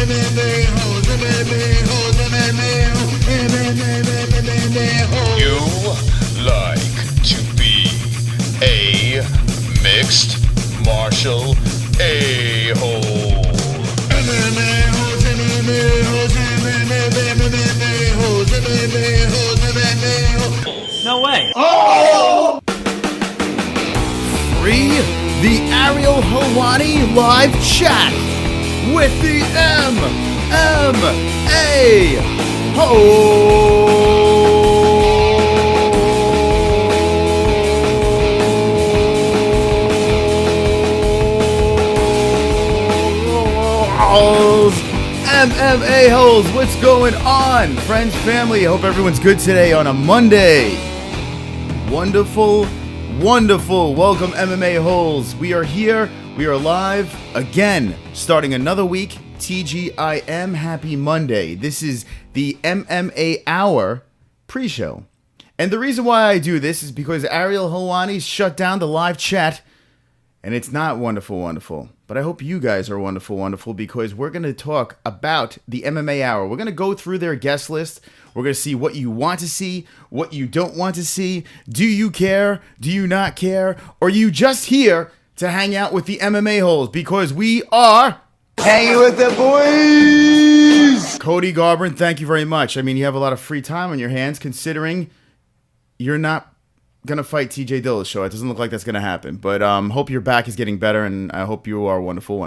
You like to be a mixed martial a-hole. No way. Oh! Free the Ariel Helwani live chat with the MMA-Holes. MMA-Holes, what's going on? Friends, family, I hope everyone's good today on a Monday. Wonderful. Welcome, MMA-Holes. We are here. We are live again, starting another week. TGIM, happy Monday. This is the MMA Hour pre-show. And the reason why I do this is because Ariel Helwani shut down the live chat. And it's not wonderful. But I hope you guys are wonderful, because we're going to talk about the MMA Hour. We're going to go through their guest list. We're going to see what you want to see, what you don't want to see. Do you care? Do you not care? Or are you just here to hang out with the MMA Holes? Because we are hanging with the boys! Cody Garbrandt, thank you very much. I mean, you have a lot of free time on your hands, considering you're not gonna fight TJ Dillashaw. It doesn't look like that's gonna happen, but hope your back is getting better, and I hope you are wonderful.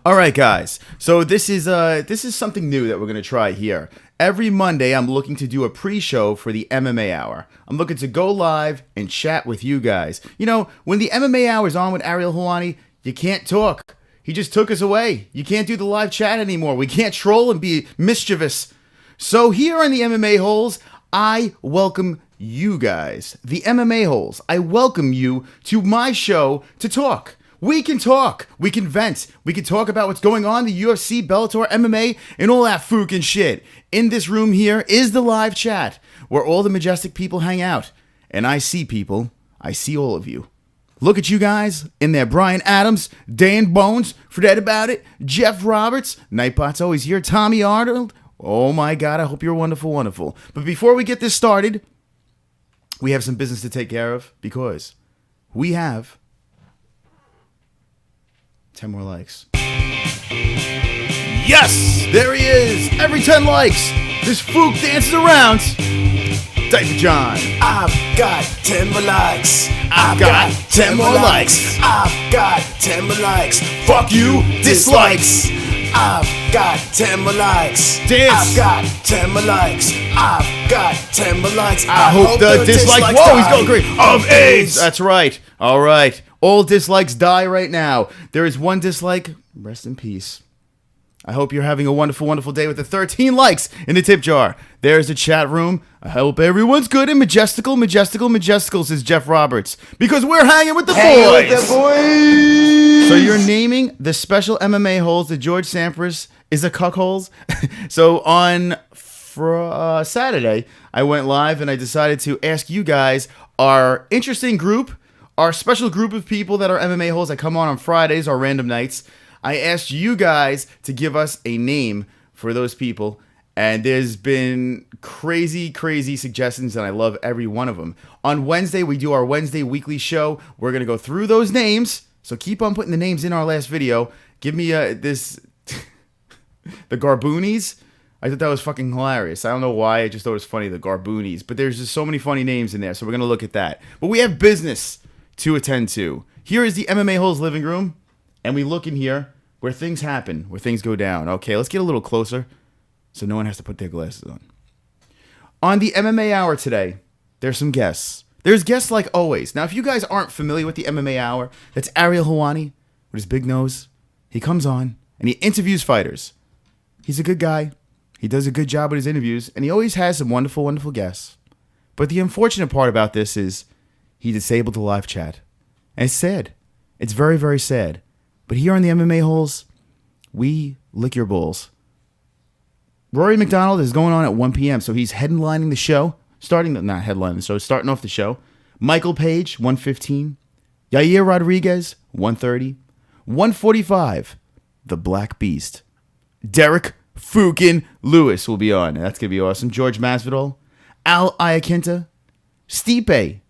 All right, guys, so this is something new that we're gonna try here. Every Monday I'm looking to do a pre-show for the MMA Hour. I'm looking to go live and chat with you guys. You know, when the MMA Hour is on with Ariel Helwani, you can't talk. He just took us away. You can't do the live chat anymore. We can't troll and be mischievous. So here on the MMA Holes, I welcome you guys, the MMA Holes. I welcome you to my show to talk. We can talk. We can vent. We can talk about what's going on, the UFC, Bellator, MMA, and all that fucking shit. In this room here is the live chat where all the majestic people hang out. And I see people. I see all of you. Look at you guys in there. Brian Adams, Dan Bones, forget about it. Jeff Roberts, Nightbot's always here. Tommy Arnold. Oh my God, I hope you're wonderful. But before we get this started, we have some business to take care of, because we have 10 more likes. Yes! There he is! Every 10 likes, this fook dances around. Diaper John. I've got 10 more likes. I've got 10 more likes. I've got 10 more likes. Fuck you, dislikes. I've got 10 more likes. Dance. I've got 10 more likes. I've got 10 more likes. I hope the dislikes. Whoa, he's going great. Of AIDS. That's right. All right. All dislikes die right now. There is one dislike. Rest in peace. I hope you're having a wonderful day with the 13 likes in the tip jar. There's the chat room. I hope everyone's good and majestical, says Jeff Roberts. Because we're hanging with the boys. So you're naming the special MMA Holes that George Sampras is a cuckholes? So on Saturday, I went live and I decided to ask you guys, our interesting group, our special group of people that are MMA Holes that come on Fridays or random nights. I asked you guys to give us a name for those people, and there's been crazy suggestions, and I love every one of them. On Wednesday, we do our Wednesday weekly show. We're going to go through those names, so keep on putting the names in our last video. Give me the Garboonies. I thought that was fucking hilarious. I don't know why, I just thought it was funny, the Garboonies. But there's just so many funny names in there, so we're going to look at that. But we have business to attend to. Here is the MMA Holes living room, and we look in here where things happen, where things go down. Okay, let's get a little closer so no one has to put their glasses on. On the MMA Hour today, there's some guests. There's guests like always. Now, if you guys aren't familiar with the MMA Hour, that's Ariel Helwani with his big nose. He comes on and he interviews fighters. He's a good guy. He does a good job with his interviews, and he always has some wonderful guests. But the unfortunate part about this is he disabled the live chat. And it's sad. It's very sad. But here on the MMA Holes, we lick your balls. Rory MacDonald is going on at 1 p.m., so he's headlining the show. Starting off the show. Michael Page, 1:15. Yair Rodriguez, 1:30. 1:45, The Black Beast, Derrick fucking Lewis will be on. That's going to be awesome. Jorge Masvidal, Iaquinta, Stipe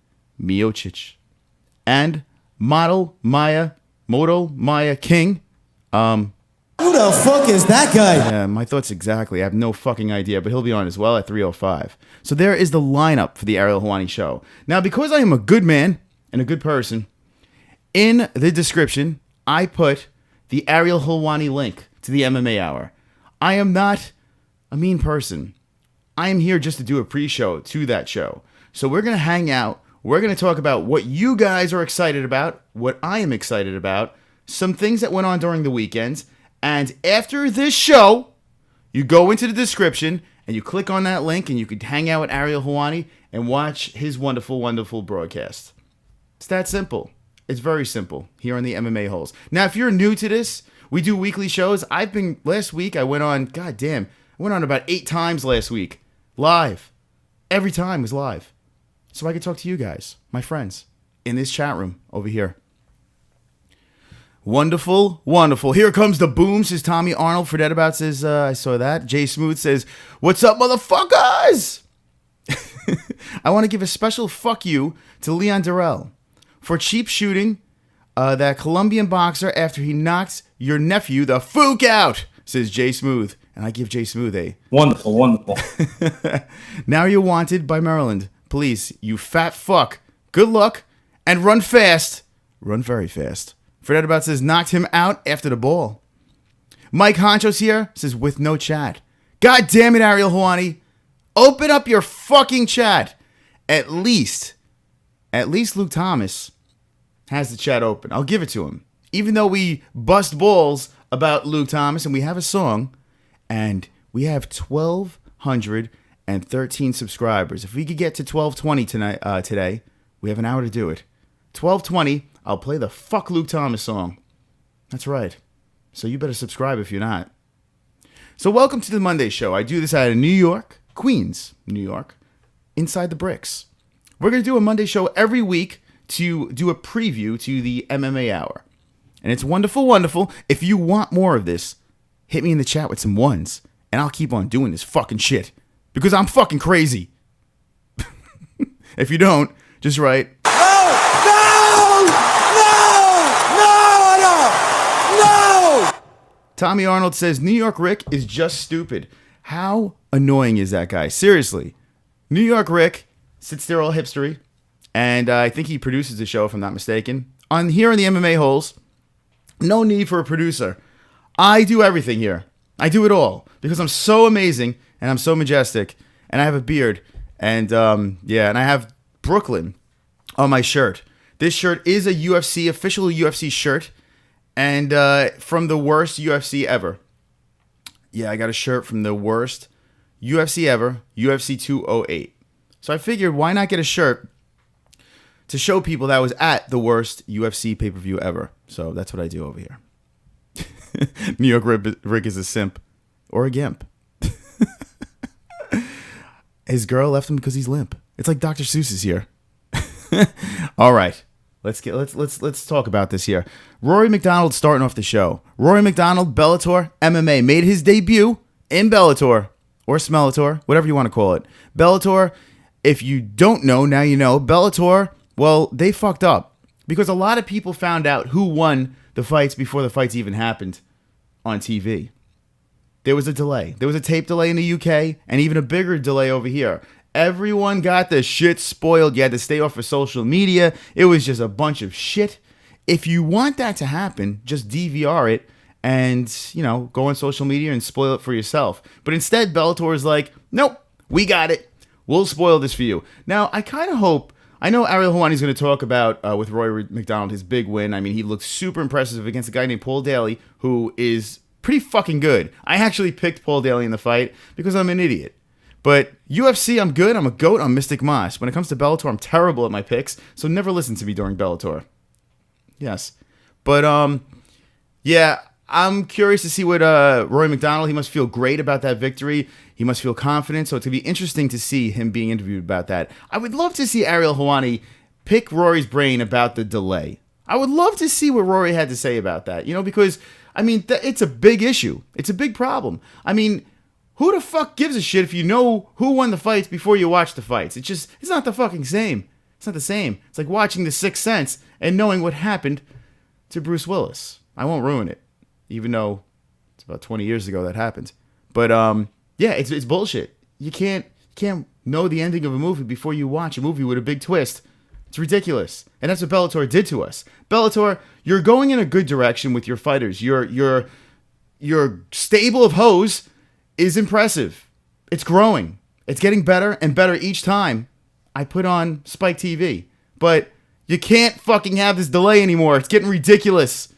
Miocic, and Mia Kang. Who the fuck is that guy? Yeah, my thoughts exactly. I have no fucking idea, but he'll be on as well at 3:05. So there is the lineup for the Ariel Helwani show. Now, because I am a good man and a good person, in the description, I put the Ariel Helwani link to the MMA Hour. I am not a mean person. I am here just to do a pre-show to that show. So we're going to hang out. We're going to talk about what you guys are excited about, what I am excited about, some things that went on during the weekends. And after this show, you go into the description and you click on that link and you could hang out with Ariel Helwani and watch his wonderful, wonderful broadcast. It's that simple. It's very simple here on the MMA-Holes. Now, if you're new to this, we do weekly shows. Last week I went on, I went on about 8 times last week. Live. Every time was live. So I could talk to you guys, my friends, in this chat room over here. Wonderful, wonderful. Here comes the boom, says Tommy Arnold. Forget about says, I saw that. Jay Smooth says, what's up, motherfuckers? I want to give a special fuck you to Leon Durrell for cheap shooting that Colombian boxer after he knocks your nephew the fuck out, says Jay Smooth. And I give Jay Smooth a... Wonderful, wonderful. Now you're wanted by Maryland. Police, you fat fuck. Good luck and run fast. Run very fast. Forget about says knocked him out after the ball. Mike Honcho's here says with no chat. God damn it, Ariel Helwani. Open up your fucking chat. At least Luke Thomas has the chat open. I'll give it to him. Even though we bust balls about Luke Thomas and we have a song and we have 1,213 subscribers. If we could get to 1,220 today, we have an hour to do it. 1,220, I'll play the fuck Luke Thomas song. That's right. So you better subscribe if you're not. So welcome to the Monday show. I do this out of New York, Queens, New York, inside the bricks. We're going to do a Monday show every week to do a preview to the MMA Hour. And it's wonderful, wonderful. If you want more of this, hit me in the chat with some ones, and I'll keep on doing this fucking shit. Because I'm fucking crazy. If you don't, just write... No! Tommy Arnold says, New York Rick is just stupid. How annoying is that guy? Seriously. New York Rick sits there all hipstery, and I think he produces the show, if I'm not mistaken. Here on the MMA-Holes, no need for a producer. I do everything here. I do it all because I'm so amazing and I'm so majestic and I have a beard and and I have Brooklyn on my shirt. This shirt is a official UFC shirt and from the worst UFC ever. Yeah, I got a shirt from the worst UFC ever, UFC 208. So I figured why not get a shirt to show people that I was at the worst UFC pay-per-view ever. So that's what I do over here. New York Rick is a simp or a gimp. His girl left him because he's limp. It's like Dr. Seuss is here. All right, let's talk about this here. Rory MacDonald starting off the show. Rory MacDonald, Bellator, MMA, made his debut in Bellator or Smellator, whatever you want to call it. Bellator. If you don't know, now you know. Bellator. Well, they fucked up because a lot of people found out who won the fights before the fights even happened on TV. There was a delay. There was a tape delay in the UK and even a bigger delay over here. Everyone got the shit spoiled. You had to stay off of social media. It was just a bunch of shit. If you want that to happen, just DVR it and, go on social media and spoil it for yourself. But instead, Bellator is like, nope, we got it. We'll spoil this for you. Now, I kind of hope... I know Ariel Helwani is going to talk about, with Rory MacDonald, his big win. I mean, he looked super impressive against a guy named Paul Daly, who is pretty fucking good. I actually picked Paul Daly in the fight because I'm an idiot. But UFC, I'm good. I'm a GOAT. I'm Mystic Moss. When it comes to Bellator, I'm terrible at my picks, so never listen to me during Bellator. Yes. But, I'm curious to see what Rory MacDonald, he must feel great about that victory. He must feel confident, so it's going to be interesting to see him being interviewed about that. I would love to see Ariel Helwani pick Rory's brain about the delay. I would love to see what Rory had to say about that, because I mean, it's a big issue. It's a big problem. I mean, who the fuck gives a shit if you know who won the fights before you watch the fights? It's not the fucking same. It's not the same. It's like watching The Sixth Sense and knowing what happened to Bruce Willis. I won't ruin it, even though it's about 20 years ago that happened. But yeah, it's bullshit. You can't know the ending of a movie before you watch a movie with a big twist. It's ridiculous. And that's what Bellator did to us. Bellator, you're going in a good direction with your fighters. Your stable of hoes is impressive. It's growing. It's getting better and better each time I put on Spike TV. But you can't fucking have this delay anymore. It's getting ridiculous.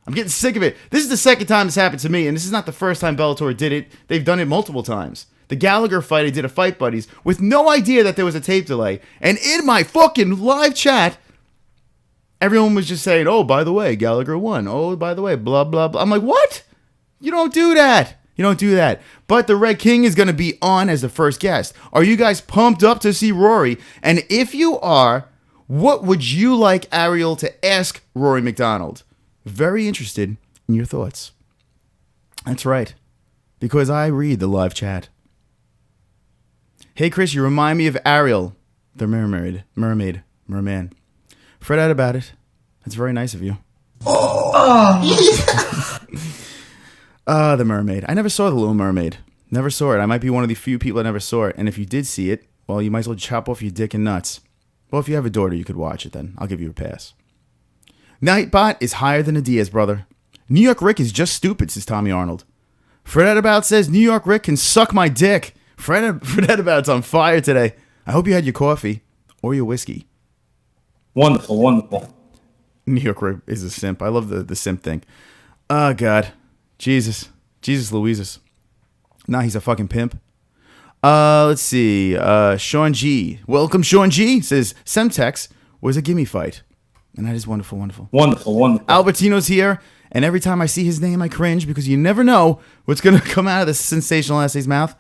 I'm getting sick of it. This is the second time this happened to me, and this is not the first time Bellator did it. They've done it multiple times. The Gallagher fight, I did a Fight Buddies with no idea that there was a tape delay. And in my fucking live chat, everyone was just saying, oh, by the way, Gallagher won. Oh, by the way, blah, blah, blah. I'm like, what? You don't do that. You don't do that. But the Red King is going to be on as the first guest. Are you guys pumped up to see Rory? And if you are, what would you like Ariel to ask Rory MacDonald? Very interested in your thoughts. That's right. Because I read the live chat. Hey, Chris, you remind me of Ariel, the merman. Fred out about it. That's very nice of you. The mermaid. I never saw The Little Mermaid. Never saw it. I might be one of the few people that never saw it. And if you did see it, well, you might as well chop off your dick and nuts. Well, if you have a daughter, you could watch it then. I'll give you a pass. Nightbot is higher than a Diaz, brother. New York Rick is just stupid, says Tommy Arnold. Fred About says New York Rick can suck my dick. Fred About's on fire today. I hope you had your coffee or your whiskey. Wonderful, wonderful. New York Rick is a simp. I love the simp thing. Oh, God. Jesus Louises. Nah, he's a fucking pimp. Let's see. Sean G. Welcome, Sean G. Says Semtex was a gimme fight. And that is wonderful, wonderful. Wonderful, wonderful. Albertino's here. And every time I see his name, I cringe because you never know what's going to come out of this sensational essay's mouth.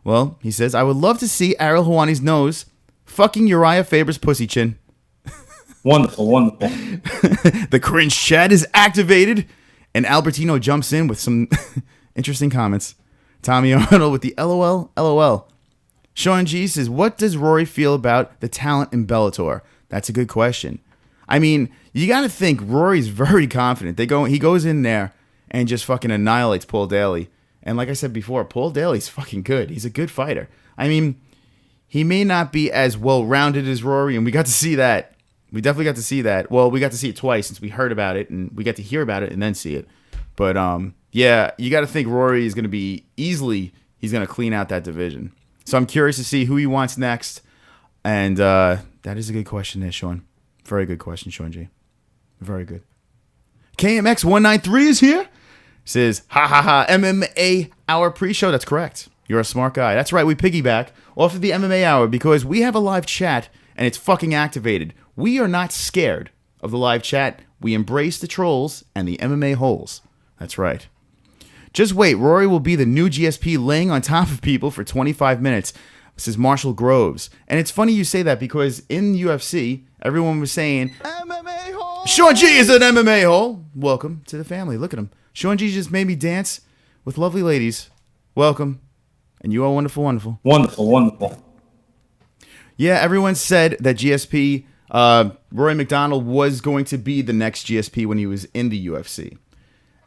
Well, he says, I would love to see Ariel Helwani's nose fucking Uriah Faber's pussy chin. Wonderful, wonderful. The cringe chat is activated. And Albertino jumps in with some interesting comments. Tommy Arnold with the LOL. Sean G says, what does Rory feel about the talent in Bellator? That's a good question. I mean, you got to think Rory's very confident. He goes in there and just fucking annihilates Paul Daly. And like I said before, Paul Daly's fucking good. He's a good fighter. I mean, he may not be as well-rounded as Rory, and we got to see that. We definitely got to see that. Well, we got to see it twice since we heard about it, and we got to hear about it and then see it. But, yeah, you got to think Rory is going to be he's going to clean out that division. So I'm curious to see who he wants next. And that is a good question there, Sean. Very good question, Sean G. Very good. KMX193 is here. Says, ha ha ha, MMA Hour pre-show. That's correct. You're a smart guy. That's right, we piggyback off of the MMA Hour because we have a live chat and it's fucking activated. We are not scared of the live chat. We embrace the trolls and the MMA-Holes. That's right. Just wait, Rory will be the new GSP laying on top of people for 25 minutes, says Marshall Groves. And it's funny you say that because in UFC, everyone was saying, MMA hole! Sean G is an MMA hole. Welcome to the family. Look at him. Sean G just made me dance with lovely ladies. Welcome. And you are wonderful, wonderful. Wonderful, wonderful. Yeah, everyone said that GSP, Rory MacDonald was going to be the next GSP when he was in the UFC.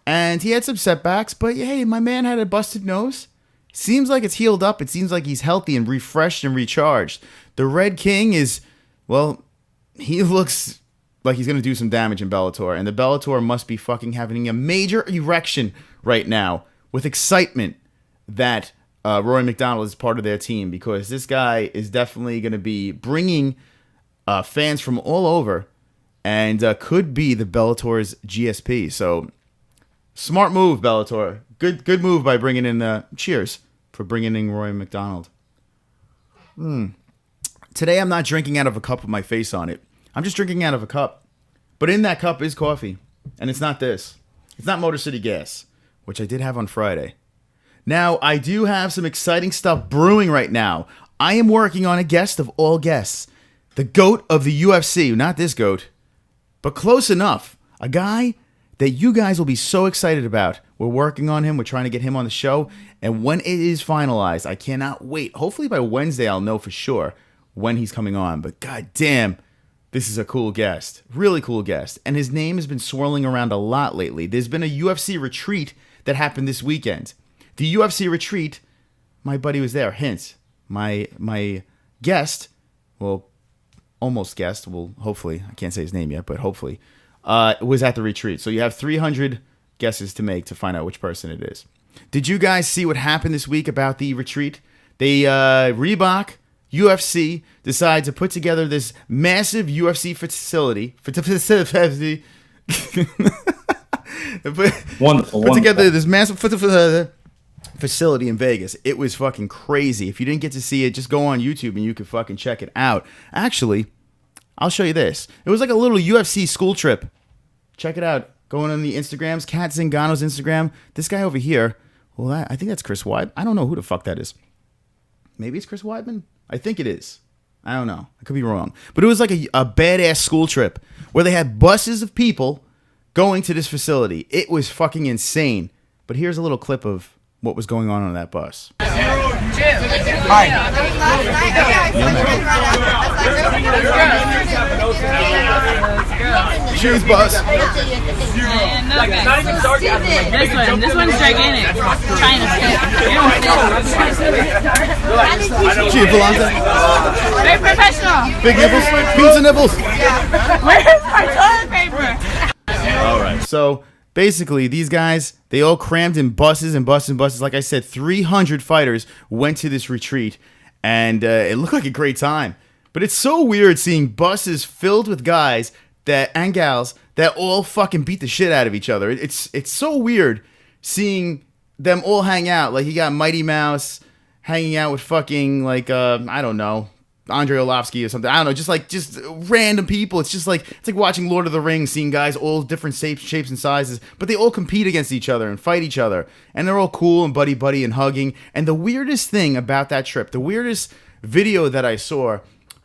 And he had some setbacks, but hey, my man had a busted nose. Seems like it's healed up. It seems like he's healthy and refreshed and recharged. The Red King is, well, he looks like he's going to do some damage in Bellator. And the Bellator must be fucking having a major erection right now with excitement that Rory MacDonald is part of their team. Because this guy is definitely going to be bringing fans from all over and could be the Bellator's GSP. So, smart move, Bellator. Good move by bringing in, cheers for bringing in Rory MacDonald. Today I'm not drinking out of a cup with my face on it. I'm just drinking out of a cup. But in that cup is coffee. And it's not this. It's not Motor City Gas, which I did have on Friday. Now, I do have some exciting stuff brewing right now. I am working on a guest of all guests. The GOAT of the UFC. Not this GOAT, but close enough. A guy that you guys will be so excited about. We're working on him. We're trying to get him on the show. And when it is finalized, I cannot wait. Hopefully by Wednesday, I'll know for sure when he's coming on. But goddamn, this is a cool guest. Really cool guest. And his name has been swirling around a lot lately. There's been a UFC retreat that happened this weekend. The UFC retreat, my buddy was there. Hint, my guest, well, almost guest, well, hopefully, I can't say his name yet, but hopefully, was at the retreat. So you have 300 guesses to make to find out which person it is. Did you guys see what happened this week about the retreat? They, Reebok, UFC, decided to put together this massive UFC facility. Wonderful. Put together this massive facility in Vegas. It was fucking crazy. If you didn't get to see it, just go on YouTube and you can fucking check it out. Actually, I'll show you this. It was like a little UFC school trip. Check it out. Going on the Instagrams, Kat Zingano's Instagram. This guy over here, well, I think that's Chris Weidman. I don't know who the fuck that is. Maybe it's Chris Weidman? I think it is. I don't know. I could be wrong. But it was like a badass school trip where they had buses of people going to this facility. It was fucking insane. But here's a little clip of what was going on that bus. Cheers, bus. This one's gigantic. Trying to fit. Cheers, Volante. Very professional. Big nipples. Pizza nipples. Where's my toilet paper? All right, so basically, these guys, they all crammed in buses and buses and buses. Like I said, 300 fighters went to this retreat, and it looked like a great time. But it's so weird seeing buses filled with guys and gals that all fucking beat the shit out of each other. It's so weird seeing them all hang out. Like, you got Mighty Mouse hanging out with fucking, like, I don't know, Andrei Arlovsky or something. I don't know, just random people. It's like watching Lord of the Rings, seeing guys all different shapes and sizes, but they all compete against each other and fight each other, and they're all cool and buddy and hugging. And the weirdest thing about that trip, the weirdest video that I saw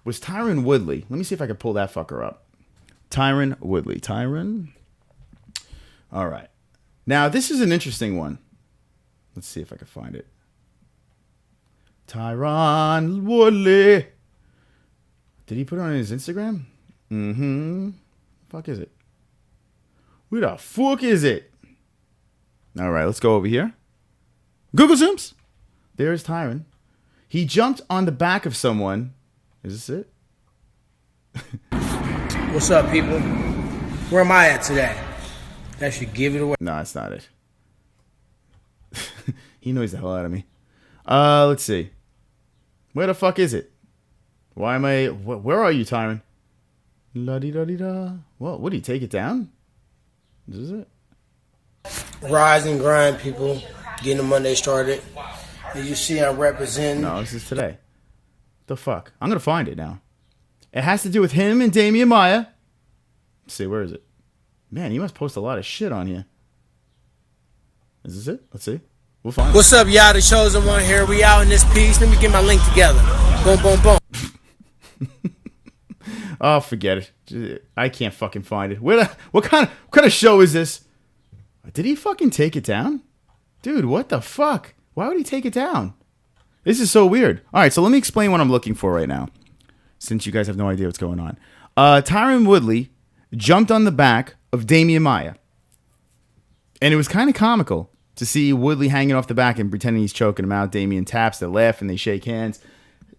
was Tyron Woodley. Let me see if I can pull that fucker up. Tyron Woodley. Tyron. All right. Now, this is an interesting one. Let's see if I can find it. Tyron Woodley. Did he put it on his Instagram? Fuck is it? Who the fuck is it? All right, let's go over here. Google Zooms. There's Tyron. He jumped on the back of someone. Is this it? What's up, people? Where am I at today? That should give it away. No, that's not it. He knows the hell out of me. Let's see. Where the fuck is it? Why am I... Where are you, Tyron? La-di-da-di-da. Well, what, did he take it down? This is it? Rise and grind, people. Getting the Monday started. As you see, I'm representing... No, this is today. The fuck? I'm going to find it now. It has to do with him and Damian Maia. Let's see, where is it? Man, you must post a lot of shit on here. Is this it? Let's see. We'll find it. What's up, y'all? The chosen one here. We out in this piece. Let me get my link together. Boom, boom, boom. Oh, forget it. I can't fucking find it. What kind of show is this? Did he fucking take it down? Dude, what the fuck? Why would he take it down? This is so weird. All right, so let me explain what I'm looking for right now, since you guys have no idea what's going on. Tyron Woodley jumped on the back of Damian Maia. And it was kind of comical to see Woodley hanging off the back and pretending he's choking him out. Damian taps, they laugh, and they shake hands.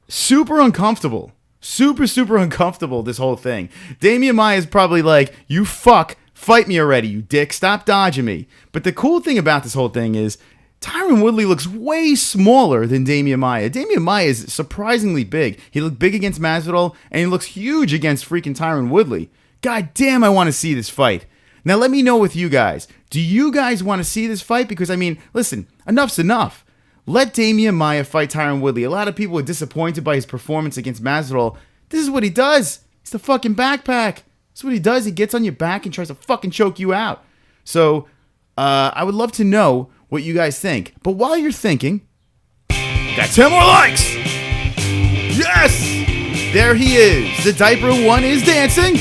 Super uncomfortable. Super uncomfortable, this whole thing. Damian Maia is probably like, you fuck, fight me already, you dick, stop dodging me. But the cool thing about this whole thing is Tyron Woodley looks way smaller than Damian Maia. Damian Maia is surprisingly big. He looked big against Masvidal, and he looks huge against freaking Tyron Woodley. God damn, I want to see this fight. Now, let me know with you guys. Do you guys want to see this fight? Because, I mean, listen, enough's enough. Let Damian Maia fight Tyron Woodley. A lot of people are disappointed by his performance against Masvidal. This is what he does. It's the fucking backpack. That's what he does. He gets on your back and tries to fucking choke you out. So, I would love to know what you guys think. But while you're thinking, got 10 more likes. Yes! There he is. The diaper one is dancing.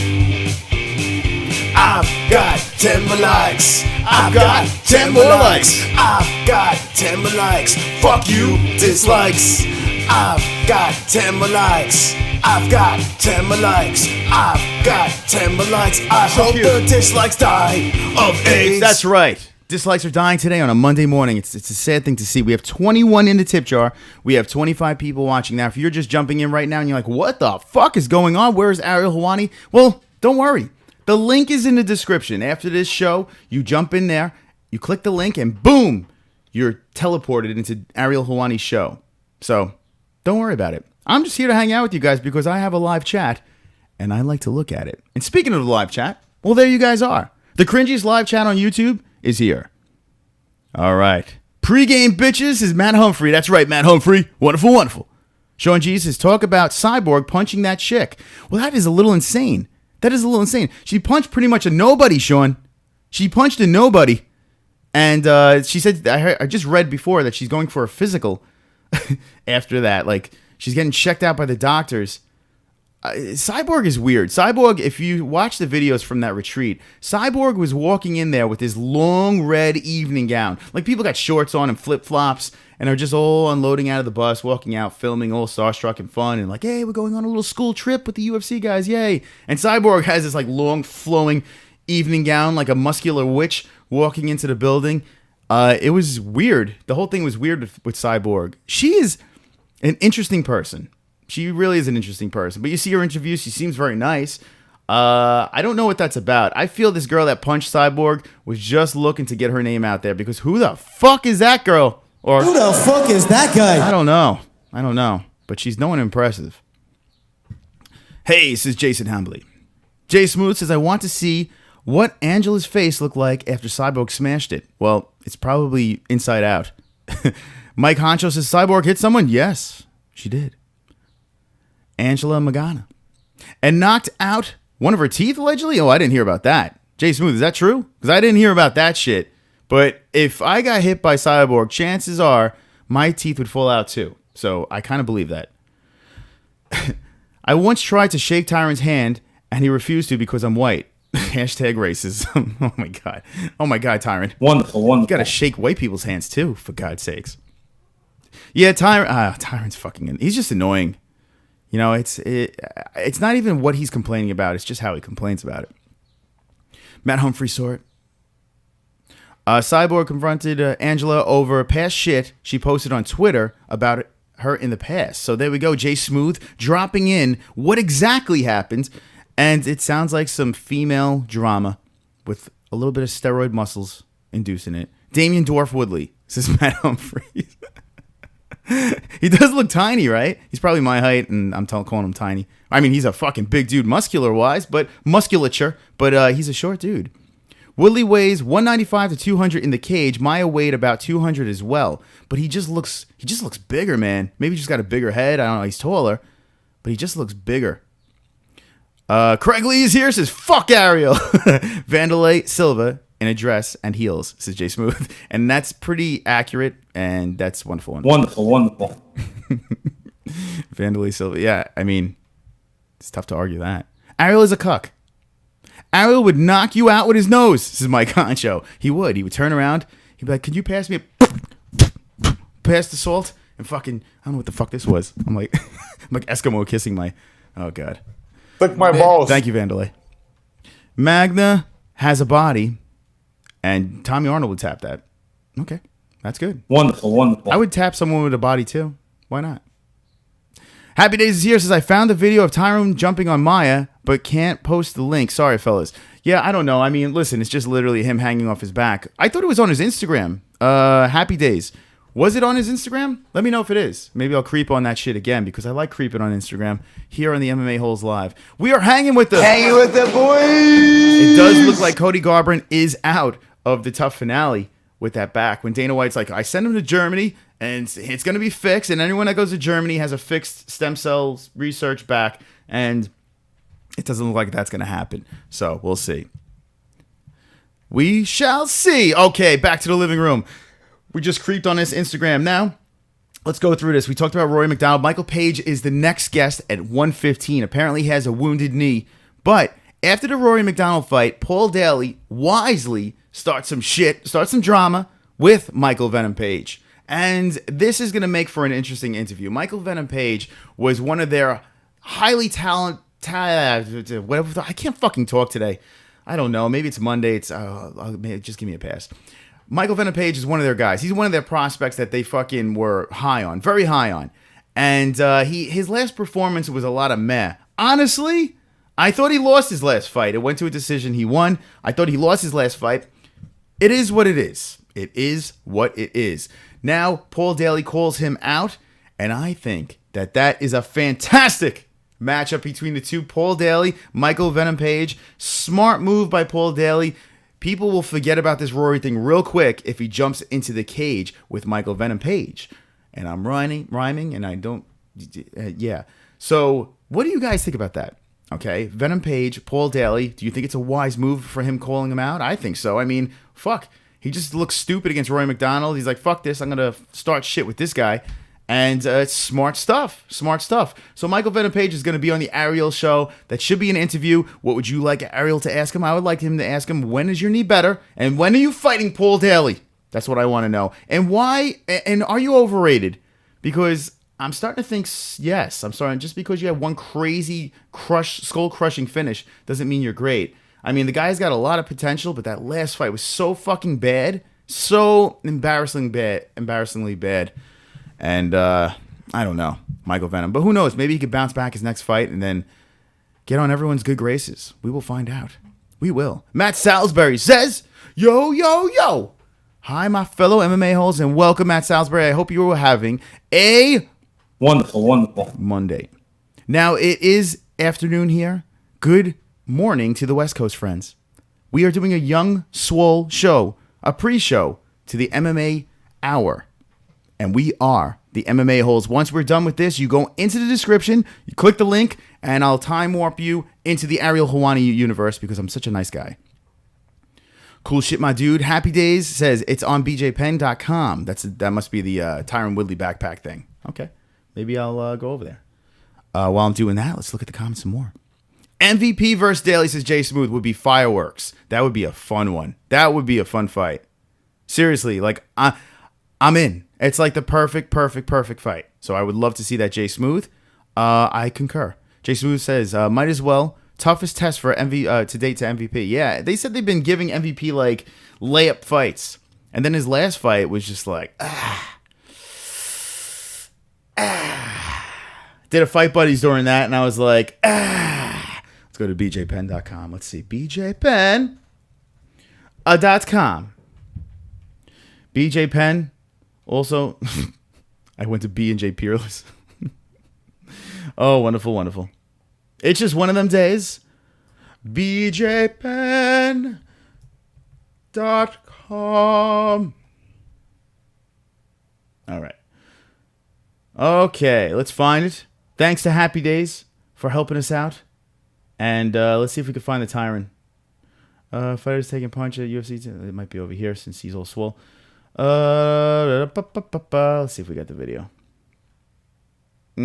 I've got 10 more likes. I've got 10 more likes. I've got 10 more likes. Fuck you, dislikes. I've got 10 more likes. I've got 10 more likes. I've got 10 more likes. I hope the dislikes die of AIDS. That's right. Dislikes are dying today on a Monday morning. It's a sad thing to see. We have 21 in the tip jar. We have 25 people watching. Now, if you're just jumping in right now and you're like, what the fuck is going on? Where is Ariel Helwani? Well, don't worry. The link is in the description. After this show, you jump in there, you click the link, and boom, you're teleported into Ariel Helwani's show. So, don't worry about it. I'm just here to hang out with you guys because I have a live chat, and I like to look at it. And speaking of the live chat, well, there you guys are. The cringiest live chat on YouTube is here. All right. Pre-game bitches is Matt Humphrey. That's right, Matt Humphrey. Wonderful, wonderful. Sean G says, talk about Cyborg punching that chick. Well, that is a little insane. That is a little insane. She punched pretty much a nobody, Sean. She punched a nobody. And she said, I just read before that she's going for a physical after that. Like, she's getting checked out by the doctors. Cyborg is weird. Cyborg, if you watch the videos from that retreat, Cyborg was walking in there with his long red evening gown. Like, people got shorts on and flip-flops and are just all unloading out of the bus, walking out, filming, all starstruck and fun, and like, hey, we're going on a little school trip with the UFC guys, yay. And Cyborg has this like long, flowing evening gown, like a muscular witch walking into the building. It was weird. The whole thing was weird with Cyborg. She is an interesting person. She really is an interesting person. But you see her interviews, she seems very nice. I don't know what that's about. I feel this girl that punched Cyborg was just looking to get her name out there because who the fuck is that girl? Or Who the fuck is that guy? I don't know. But she's no one impressive. Hey, says Jason Hambley. Jay Smooth says, I want to see what Angela's face looked like after Cyborg smashed it. Well, it's probably inside out. Mike Honcho says, Cyborg hit someone? Yes, she did. Angela Magana. And knocked out one of her teeth, allegedly? Oh, I didn't hear about that. Jay Smooth, is that true? Because I didn't hear about that shit. But if I got hit by Cyborg, chances are my teeth would fall out too. So I kind of believe that. I once tried to shake Tyron's hand, and he refused to because I'm white. Hashtag racism. Oh, my God. Oh, my God, Tyron. Wonderful, wonderful. You got to shake white people's hands, too, for God's sakes. Yeah, Tyron's fucking... He's just annoying. You know, it's not even what he's complaining about. It's just how he complains about it. Matt Humphrey saw it. Cyborg confronted Angela over past shit she posted on Twitter about her in the past. So there we go. Jay Smooth dropping in what exactly happened. And it sounds like some female drama with a little bit of steroid muscles inducing it. Damien Dwarf Woodley, says Matt Humphreys. He does look tiny, right? He's probably my height, and I'm calling him tiny. I mean, he's a fucking big dude, muscular-wise, but musculature. But he's a short dude. Woodley weighs 195 to 200 in the cage. Maya weighed about 200 as well. But he just looks bigger, man. Maybe he's just got a bigger head. I don't know. He's taller, but he just looks bigger. Craig Lee is here. Says fuck Ariel. Vandalay Silva in a dress and heels, says Jay Smooth. And that's pretty accurate, and that's wonderful. Wonderful, wonderful. Vandalay Silva. Yeah, I mean, it's tough to argue that. Ariel is a cuck. Ariel would knock you out with his nose, says Mike Concho. He would. He would turn around. He'd be like, could you pass me pass the salt? And fucking, I don't know what the fuck this was. I'm like Eskimo kissing my, oh, God. Lick my balls. Thank you, Vandalay. Magna has a body. And Tommy Arnold would tap that. Okay, that's good. Wonderful, wonderful. I would tap someone with a body too. Why not? Happy Days is here. Says, I found the video of Tyrone jumping on Maya, but can't post the link. Sorry, fellas. Yeah, I don't know. I mean, listen, it's just literally him hanging off his back. I thought it was on his Instagram. Happy Days. Was it on his Instagram? Let me know if it is. Maybe I'll creep on that shit again because I like creeping on Instagram here on the MMA-Holes Live. We are hanging with the... Hanging with the boys. It does look like Cody Garbrandt is out of the tough finale with that back. When Dana White's like, I send him to Germany and it's going to be fixed. And anyone that goes to Germany has a fixed stem cells research back. And it doesn't look like that's going to happen. So we'll see. We shall see. Okay, back to the living room. We just creeped on his Instagram. Now, let's go through this. We talked about Rory MacDonald. Michael Page is the next guest at 115. Apparently, he has a wounded knee. But After the Rory MacDonald fight, Paul Daly wisely starts some drama with Michael Venom Page. And this is going to make for an interesting interview. Michael Venom Page was one of their highly talented, whatever. I can't fucking talk today. I don't know. Maybe it's Monday. Just give me a pass. Michael Venom Page is one of their guys. He's one of their prospects that they fucking were high on, very high on. And his last performance was a lot of meh. Honestly, I thought he lost his last fight. It went to a decision. He won. I thought he lost his last fight. It is what it is. It is what it is. Now, Paul Daly calls him out, and I think that is a fantastic matchup between the two. Paul Daly, Michael Venom Page. Smart move by Paul Daly. People will forget about this Rory thing real quick if he jumps into the cage with Michael Venom Page. And I'm rhyming, and I don't... yeah. So, what do you guys think about that? Okay, Venom Page, Paul Daly. Do you think it's a wise move for him calling him out? I think so. I mean, fuck. He just looks stupid against Rory MacDonald. He's like, fuck this. I'm going to start shit with this guy. And it's smart stuff. Smart stuff. So Michael Venom Page is going to be on the Ariel show. That should be an interview. What would you like Ariel to ask him? I would like him to ask him, when is your knee better? And when are you fighting Paul Daly? That's what I want to know. And why? And are you overrated? Because I'm starting to think, yes. I'm starting, just because you have one crazy skull-crushing finish doesn't mean you're great. I mean, the guy's got a lot of potential, but that last fight was so fucking bad. So embarrassingly bad. And I don't know, Michael Venom. But who knows? Maybe he could bounce back his next fight and then get on everyone's good graces. We will find out. We will. Matt Salisbury says, yo, yo, yo. Hi, my fellow MMA holes, and welcome, Matt Salisbury. I hope you were having a Wonderful Monday. Now, it is afternoon here. Good morning to the West Coast friends. We are doing a Young Swole show, a pre-show to the MMA Hour. And we are the MMA Holes. Once we're done with this, you go into the description, you click the link, and I'll time warp you into the Ariel Helwani universe because I'm such a nice guy. Cool shit, my dude. Happy Days says it's on bjpen.com. That must be the Tyron Woodley backpack thing. Okay. Maybe I'll go over there. While I'm doing that, let's look at the comments some more. MVP versus Daly, says Jay Smooth, would be fireworks. That would be a fun one. That would be a fun fight. Seriously, like, I'm in. It's like the perfect fight. So I would love to see that, Jay Smooth. I concur. Jay Smooth says, might as well. Toughest test for to date to MVP. Yeah, they said they've been giving MVP, like, layup fights. And then his last fight was just like, Did a Fight Buddies during that, and I was like, Let's go to bjpen.com. Let's see. bjpen.com. BJpen. Also, I went to B&J Peerless. Oh, wonderful. It's just one of them days. bjpen.com. All right. Okay, let's find it. Thanks to Happy Days for helping us out. And let's see if we can find the Tyron. Fighters taking punch at UFC. It might be over here since he's all swole. Let's see if we got the video. I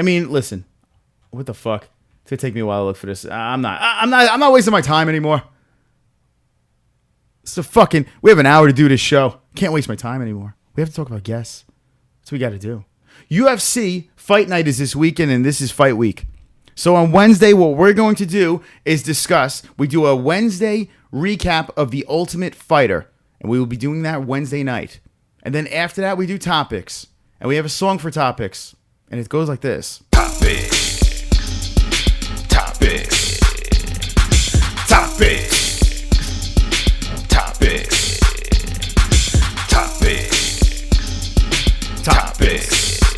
mean, listen. What the fuck? It's gonna take me a while to look for this. I'm not wasting my time anymore. We have an hour to do this show. Can't waste my time anymore. We have to talk about guests. That's what we got to do. UFC Fight Night is this weekend, and this is Fight Week. So on Wednesday, what we're going to do is we do a Wednesday recap of The Ultimate Fighter, and we will be doing that Wednesday night. And then after that, we do topics, and we have a song for topics, and it goes like this. Topic.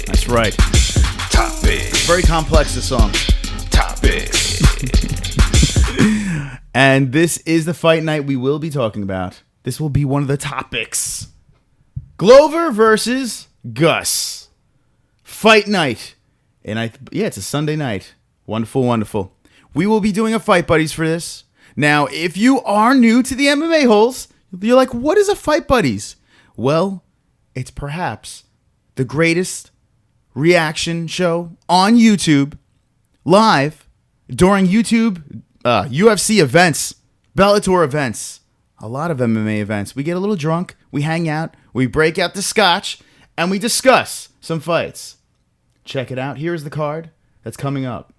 That's right. It's very complex, this song. And this is the fight night we will be talking about. This will be one of the topics. Glover versus Gus. Fight night. And it's a Sunday night. Wonderful. We will be doing a Fight Buddies for this. Now, if you are new to the MMA Holes, you're like, what is a Fight Buddies? Well, it's perhaps the greatest reaction show on YouTube, live, during YouTube, UFC events, Bellator events, a lot of MMA events. We get a little drunk, we hang out, we break out the scotch, and we discuss some fights. Check it out. Here's the card that's coming up.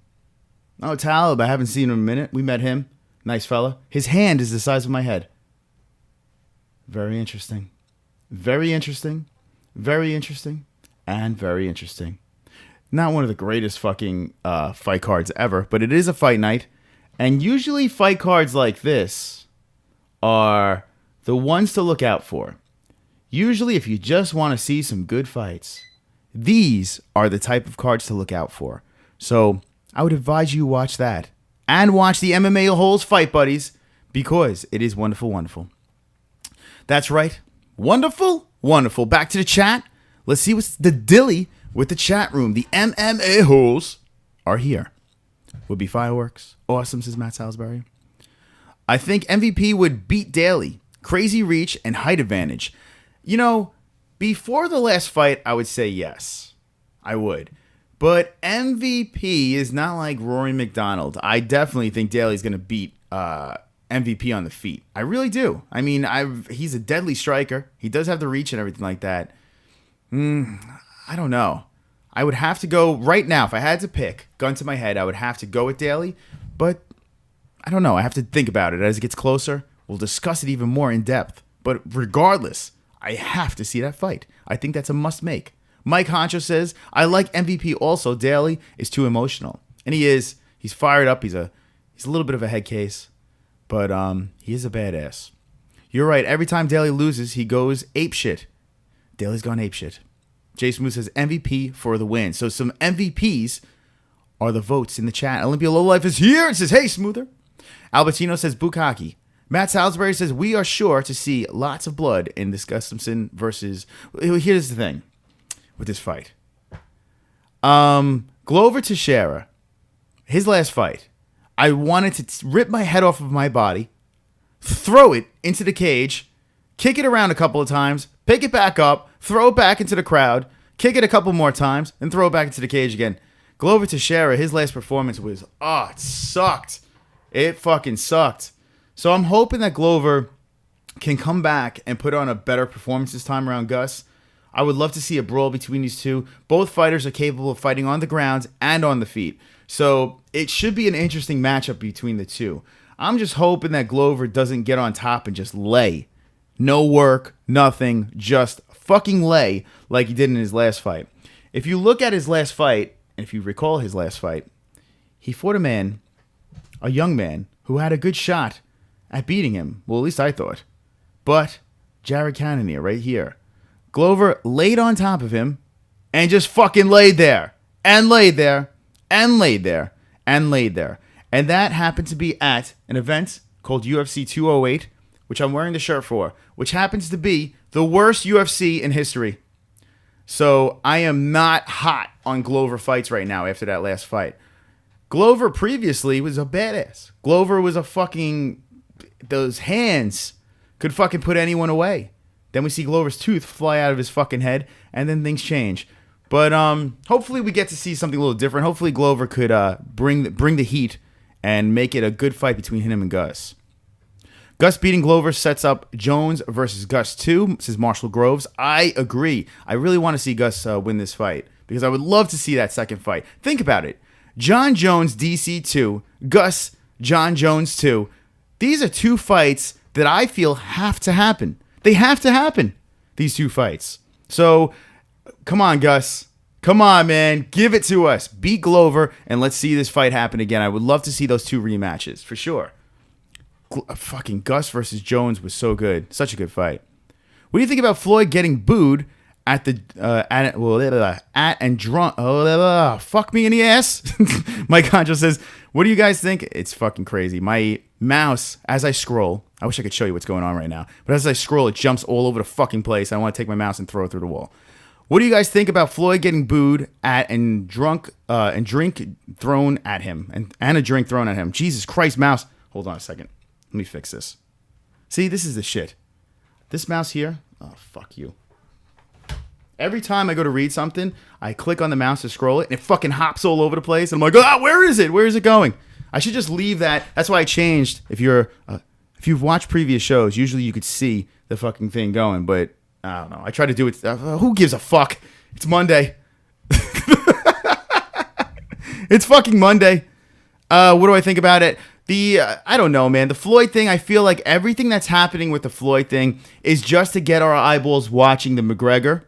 Oh, Talib, I haven't seen him in a minute. We met him. Nice fella. His hand is the size of my head. Very interesting. Very interesting. Very interesting. And very interesting. Not one of the greatest fucking fight cards ever, but it is a fight night. And usually fight cards like this are the ones to look out for. Usually if you just want to see some good fights, these are the type of cards to look out for. So I would advise you watch that. And watch the MMA-Holes Fight Buddies, because it is wonderful, wonderful. That's right. Wonderful, wonderful. Back to the chat. Let's see what's the dilly with the chat room. The MMA-Holes are here. Would be fireworks. Awesome, says Matt Salisbury. I think MVP would beat Daly. Crazy reach and height advantage. You know, before the last fight, I would say yes. I would. But MVP is not like Rory MacDonald. I definitely think Daly's going to beat MVP on the feet. I really do. I mean, he's a deadly striker. He does have the reach and everything like that. I don't know. I would have to go right now. If I had to pick, gun to my head, I would have to go with Daly. But I don't know. I have to think about it. As it gets closer, we'll discuss it even more in depth. But regardless, I have to see that fight. I think that's a must make. Mike Honcho says, I like MVP also. Daly is too emotional. And he is. He's fired up. He's a little bit of a head case. But he is a badass. You're right. Every time Daly loses, he goes apeshit. Daly's gone apeshit. Jason Moose says MVP for the win. So some MVPs are the votes in the chat. Olympia Lowlife is here. It says, hey, Smoother. Albertino says Bukkake. Matt Salisbury says, we are sure to see lots of blood in this Gustafsson versus... Here's the thing with this fight. Glover Teixeira, his last fight, I wanted to rip my head off of my body, throw it into the cage, kick it around a couple of times, pick it back up, throw it back into the crowd, kick it a couple more times, and throw it back into the cage again. Glover Teixeira, his last performance was, it sucked. It fucking sucked. So I'm hoping that Glover can come back and put on a better performance this time around, Gus. I would love to see a brawl between these two. Both fighters are capable of fighting on the ground and on the feet. So it should be an interesting matchup between the two. I'm just hoping that Glover doesn't get on top and just lay. No work, nothing, just fucking lay like he did in his last fight. If you look at his last fight, and if you recall his last fight, he fought a young man, who had a good shot at beating him. Well, at least I thought. But Jared Cannonier right here. Glover laid on top of him and just fucking laid there. And laid there. And laid there. And laid there. And that happened to be at an event called UFC 208, which I'm wearing the shirt for, which happens to be the worst UFC in history. So I am not hot on Glover fights right now after that last fight. Glover previously was a badass. Glover was a fucking... Those hands could fucking put anyone away. Then we see Glover's tooth fly out of his fucking head, and then things change. But hopefully we get to see something a little different. Hopefully Glover could bring the heat and make it a good fight between him and Gus. Gus beating Glover sets up Jones versus Gus 2, says Marshall Groves. I agree. I really want to see Gus win this fight because I would love to see that second fight. Think about it. John Jones, DC 2, Gus, John Jones 2. These are two fights that I feel have to happen. They have to happen, these two fights. So, come on, Gus. Come on, man. Give it to us. Beat Glover, and let's see this fight happen again. I would love to see those two rematches, for sure. Fucking Gus versus Jones was so good. Such a good fight. What do you think about Floyd getting booed at the and drunk? Fuck me in the ass. Mike Concho says, "What do you guys think?" It's fucking crazy. My mouse, as I scroll, I wish I could show you what's going on right now, but as I scroll, it jumps all over the fucking place. I want to take my mouse and throw it through the wall. What do you guys think about Floyd getting booed at and drink thrown at him and a drink thrown at him? Jesus Christ, mouse. Hold on a second. Let me fix this. See, this is the shit. This mouse here. Oh, fuck you. Every time I go to read something, I click on the mouse to scroll it, and it fucking hops all over the place. And I'm like, where is it? Where is it going? I should just leave that. That's why I changed. If you've watched previous shows, usually you could see the fucking thing going, but I don't know. I try to do it. Who gives a fuck? It's Monday. It's fucking Monday. What do I think about it? I don't know, man. The Floyd thing, I feel like everything that's happening with the Floyd thing is just to get our eyeballs watching the McGregor,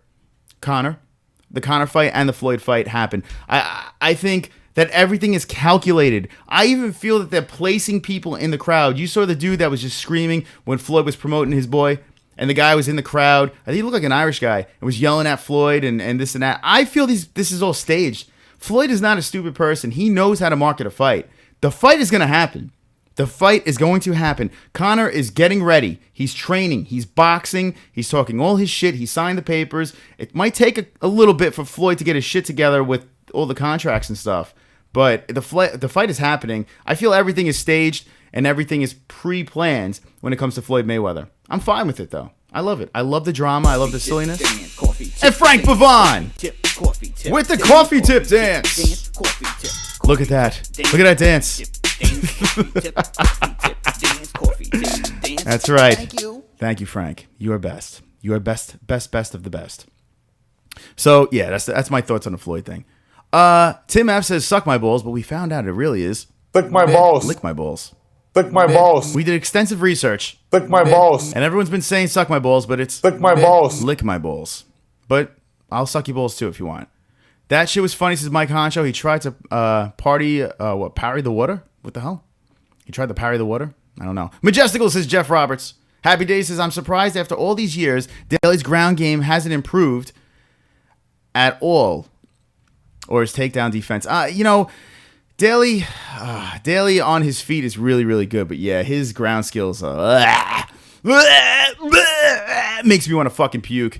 the Conor fight and the Floyd fight happen. I think that everything is calculated. I even feel that they're placing people in the crowd. You saw the dude that was just screaming when Floyd was promoting his boy, and the guy was in the crowd. I think he looked like an Irish guy and was yelling at Floyd and this and that. I feel this is all staged. Floyd is not a stupid person. He knows how to market a fight. The fight is going to happen. The fight is going to happen. Conor is getting ready. He's training. He's boxing. He's talking all his shit. He signed the papers. It might take a little bit for Floyd to get his shit together with all the contracts and stuff. But the fight is happening. I feel everything is staged and everything is pre-planned when it comes to Floyd Mayweather. I'm fine with it, though. I love it. I love the drama. I love the silliness. And Frank Pavon with the coffee tip dance. Look at that. Look at that dance. That's right. Thank you, Frank. You are best. You are best of the best. So, yeah, that's my thoughts on the Floyd thing. Tim F says, suck my balls, but we found out it really is Lick my balls. lick my balls. Lick my balls. We did extensive research, Lick my balls. and everyone's been saying suck my balls, but it's Lick my balls. lick my balls. But I'll suck your balls too if you want. That shit was funny, says Mike Honcho. He tried to parry the water? What the hell? He tried to parry the water? I don't know. Majestical, says Jeff Roberts. Happy Day says, I'm surprised after all these years, Daly's ground game hasn't improved at all. Or his takedown defense. Daly on his feet is really, really good. But yeah, his ground skills makes me want to fucking puke.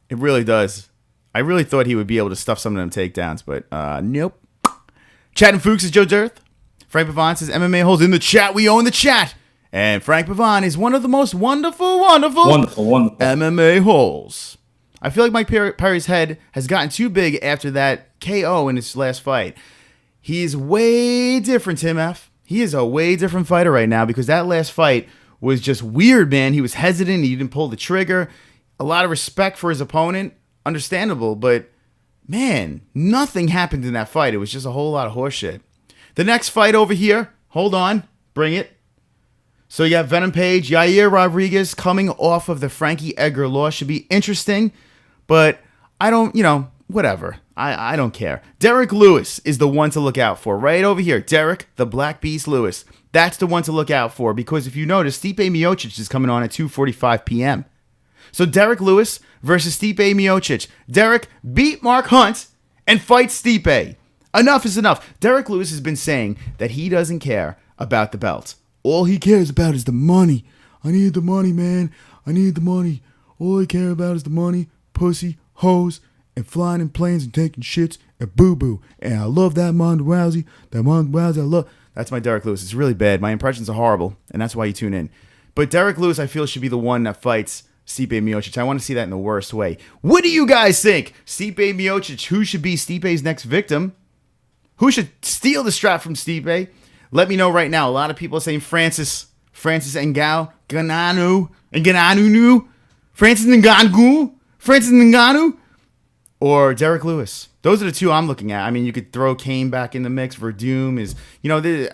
It really does. I really thought he would be able to stuff some of them takedowns, but nope. Chat and Fuchs is Joe Dirth. Frank Pavon says, MMA-Holes in the chat. We own the chat. And Frank Pavon is one of the most wonderful MMA-Holes. I feel like Mike Perry's head has gotten too big after that KO in his last fight. He's way different, Tim F. He is a way different fighter right now because that last fight was just weird, man. He was hesitant. He didn't pull the trigger. A lot of respect for his opponent. Understandable, but man, nothing happened in that fight. It was just a whole lot of horseshit. The next fight over here, hold on, bring it. So you got Venom Page, Yair Rodriguez coming off of the Frankie Edgar loss. Should be interesting, but I don't, whatever. I don't care. Derrick Lewis is the one to look out for. Right over here, Derrick, the Black Beast Lewis. That's the one to look out for because if you notice, Stipe Miocic is coming on at 2:45 p.m. So Derrick Lewis versus Stipe Miocic. Derrick beat Mark Hunt and fights Stipe. Enough is enough. Derrick Lewis has been saying that he doesn't care about the belt. All he cares about is the money. I need the money, man. I need the money. All I care about is the money, pussy, hoes, and flying in planes and taking shits and boo-boo. And I love that Monda Rousey. That Monda Rousey I love. That's my Derrick Lewis. It's really bad. My impressions are horrible, and that's why you tune in. But Derrick Lewis, I feel, should be the one that fights Stipe Miocic. I want to see that in the worst way. What do you guys think? Stipe Miocic, who should be Stipe's next victim? Who should steal the strap from Stipe? Let me know right now. A lot of people are saying Francis Ngannou, Francis Ngannou, or Derrick Lewis. Those are the two I'm looking at. I mean, you could throw Kane back in the mix. Verdum is,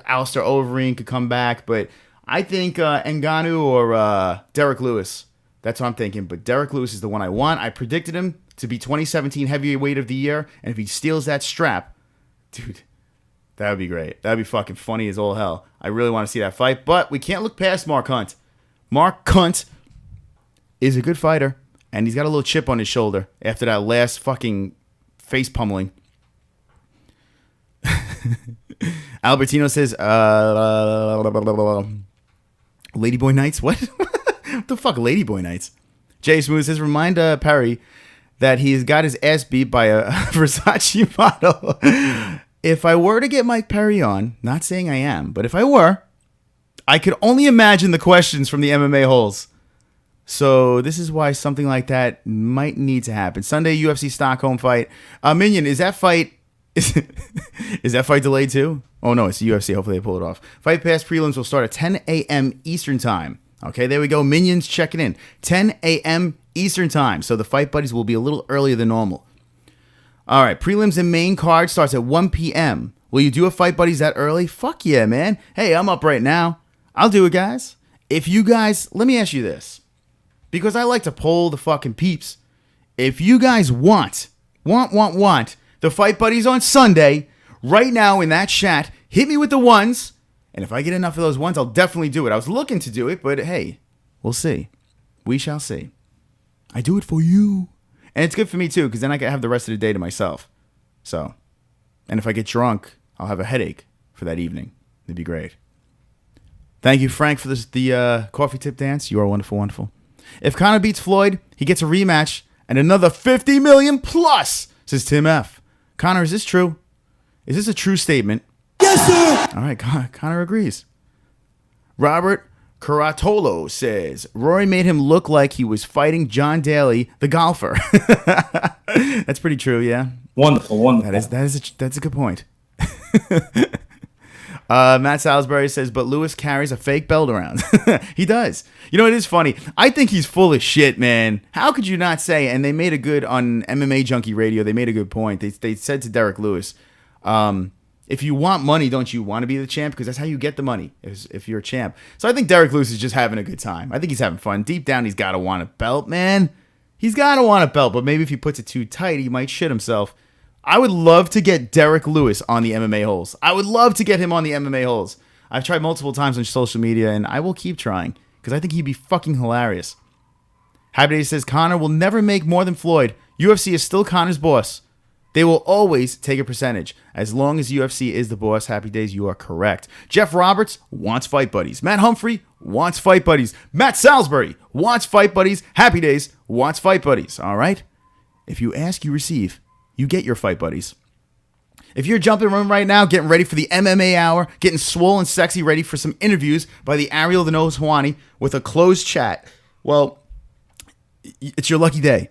Alistair Overeem could come back, but I think Ngannou or Derrick Lewis. That's what I'm thinking. But Derrick Lewis is the one I want. I predicted him to be 2017 heavyweight of the year, and if he steals that strap, dude, that would be great. That would be fucking funny as all hell. I really want to see that fight, but we can't look past Mark Hunt. Mark Hunt is a good fighter, and he's got a little chip on his shoulder after that last fucking face pummeling. Albertino says, Ladyboy Nights? What? What the fuck, Ladyboy Nights? Jay Smooth says, remind Perry that he's got his ass beat by a Versace model. If I were to get Mike Perry on, not saying I am, but if I were, I could only imagine the questions from the MMA Holes. So this is why something like that might need to happen. Sunday UFC Stockholm fight. Minion, is that fight is that fight delayed too? Oh, no, it's the UFC. Hopefully they pull it off. Fight Pass prelims will start at 10 a.m. Eastern Time. Okay, there we go. Minions checking in. 10 a.m. Eastern Time. So the Fight Buddies will be a little earlier than normal. All right, prelims and main card starts at 1 p.m. Will you do a Fight Buddies that early? Fuck yeah, man. Hey, I'm up right now. I'll do it, guys. If you guys, let me ask you this, because I like to poll the fucking peeps. If you guys want the Fight Buddies on Sunday, right now in that chat, hit me with the ones, and if I get enough of those ones, I'll definitely do it. I was looking to do it, but hey, we'll see. We shall see. I do it for you. And it's good for me too, because then I can have the rest of the day to myself. So, and if I get drunk, I'll have a headache for that evening. It'd be great. Thank you, Frank, for the coffee tip dance. You are wonderful, wonderful. If Conor beats Floyd, he gets a rematch and another 50 million plus, says Tim F. Conor, is this true? Is this a true statement? Yes, sir. All right, Conor agrees. Robert Caratolo says, Rory made him look like he was fighting John Daly, the golfer. That's pretty true, yeah. Wonderful, wonderful. That's a good point. Matt Salisbury says, but Lewis carries a fake belt around. He does. You know, it is funny. I think he's full of shit, man. How could you not say? And they made a good, on MMA Junkie Radio, they made a good point. They said to Derrick Lewis, if you want money, don't you want to be the champ? Because that's how you get the money, if you're a champ. So I think Derrick Lewis is just having a good time. I think he's having fun. Deep down, he's got to want a belt, man. He's got to want a belt, but maybe if he puts it too tight, he might shit himself. I would love to get Derrick Lewis on the MMA-Holes. I would love to get him on the MMA-Holes. I've tried multiple times on social media, and I will keep trying, because I think he'd be fucking hilarious. Happy Days says, Conor will never make more than Floyd. UFC is still Conor's boss. They will always take a percentage. As long as UFC is the boss, Happy Days, you are correct. Jeff Roberts wants Fight Buddies. Matt Humphrey wants Fight Buddies. Matt Salisbury wants Fight Buddies. Happy Days wants Fight Buddies. All right? If you ask, you receive. You get your Fight Buddies. If you're jumping room right now, getting ready for the MMA hour, getting swollen sexy, ready for some interviews by the Ariel the Nose Hawani with a closed chat, well, it's your lucky day.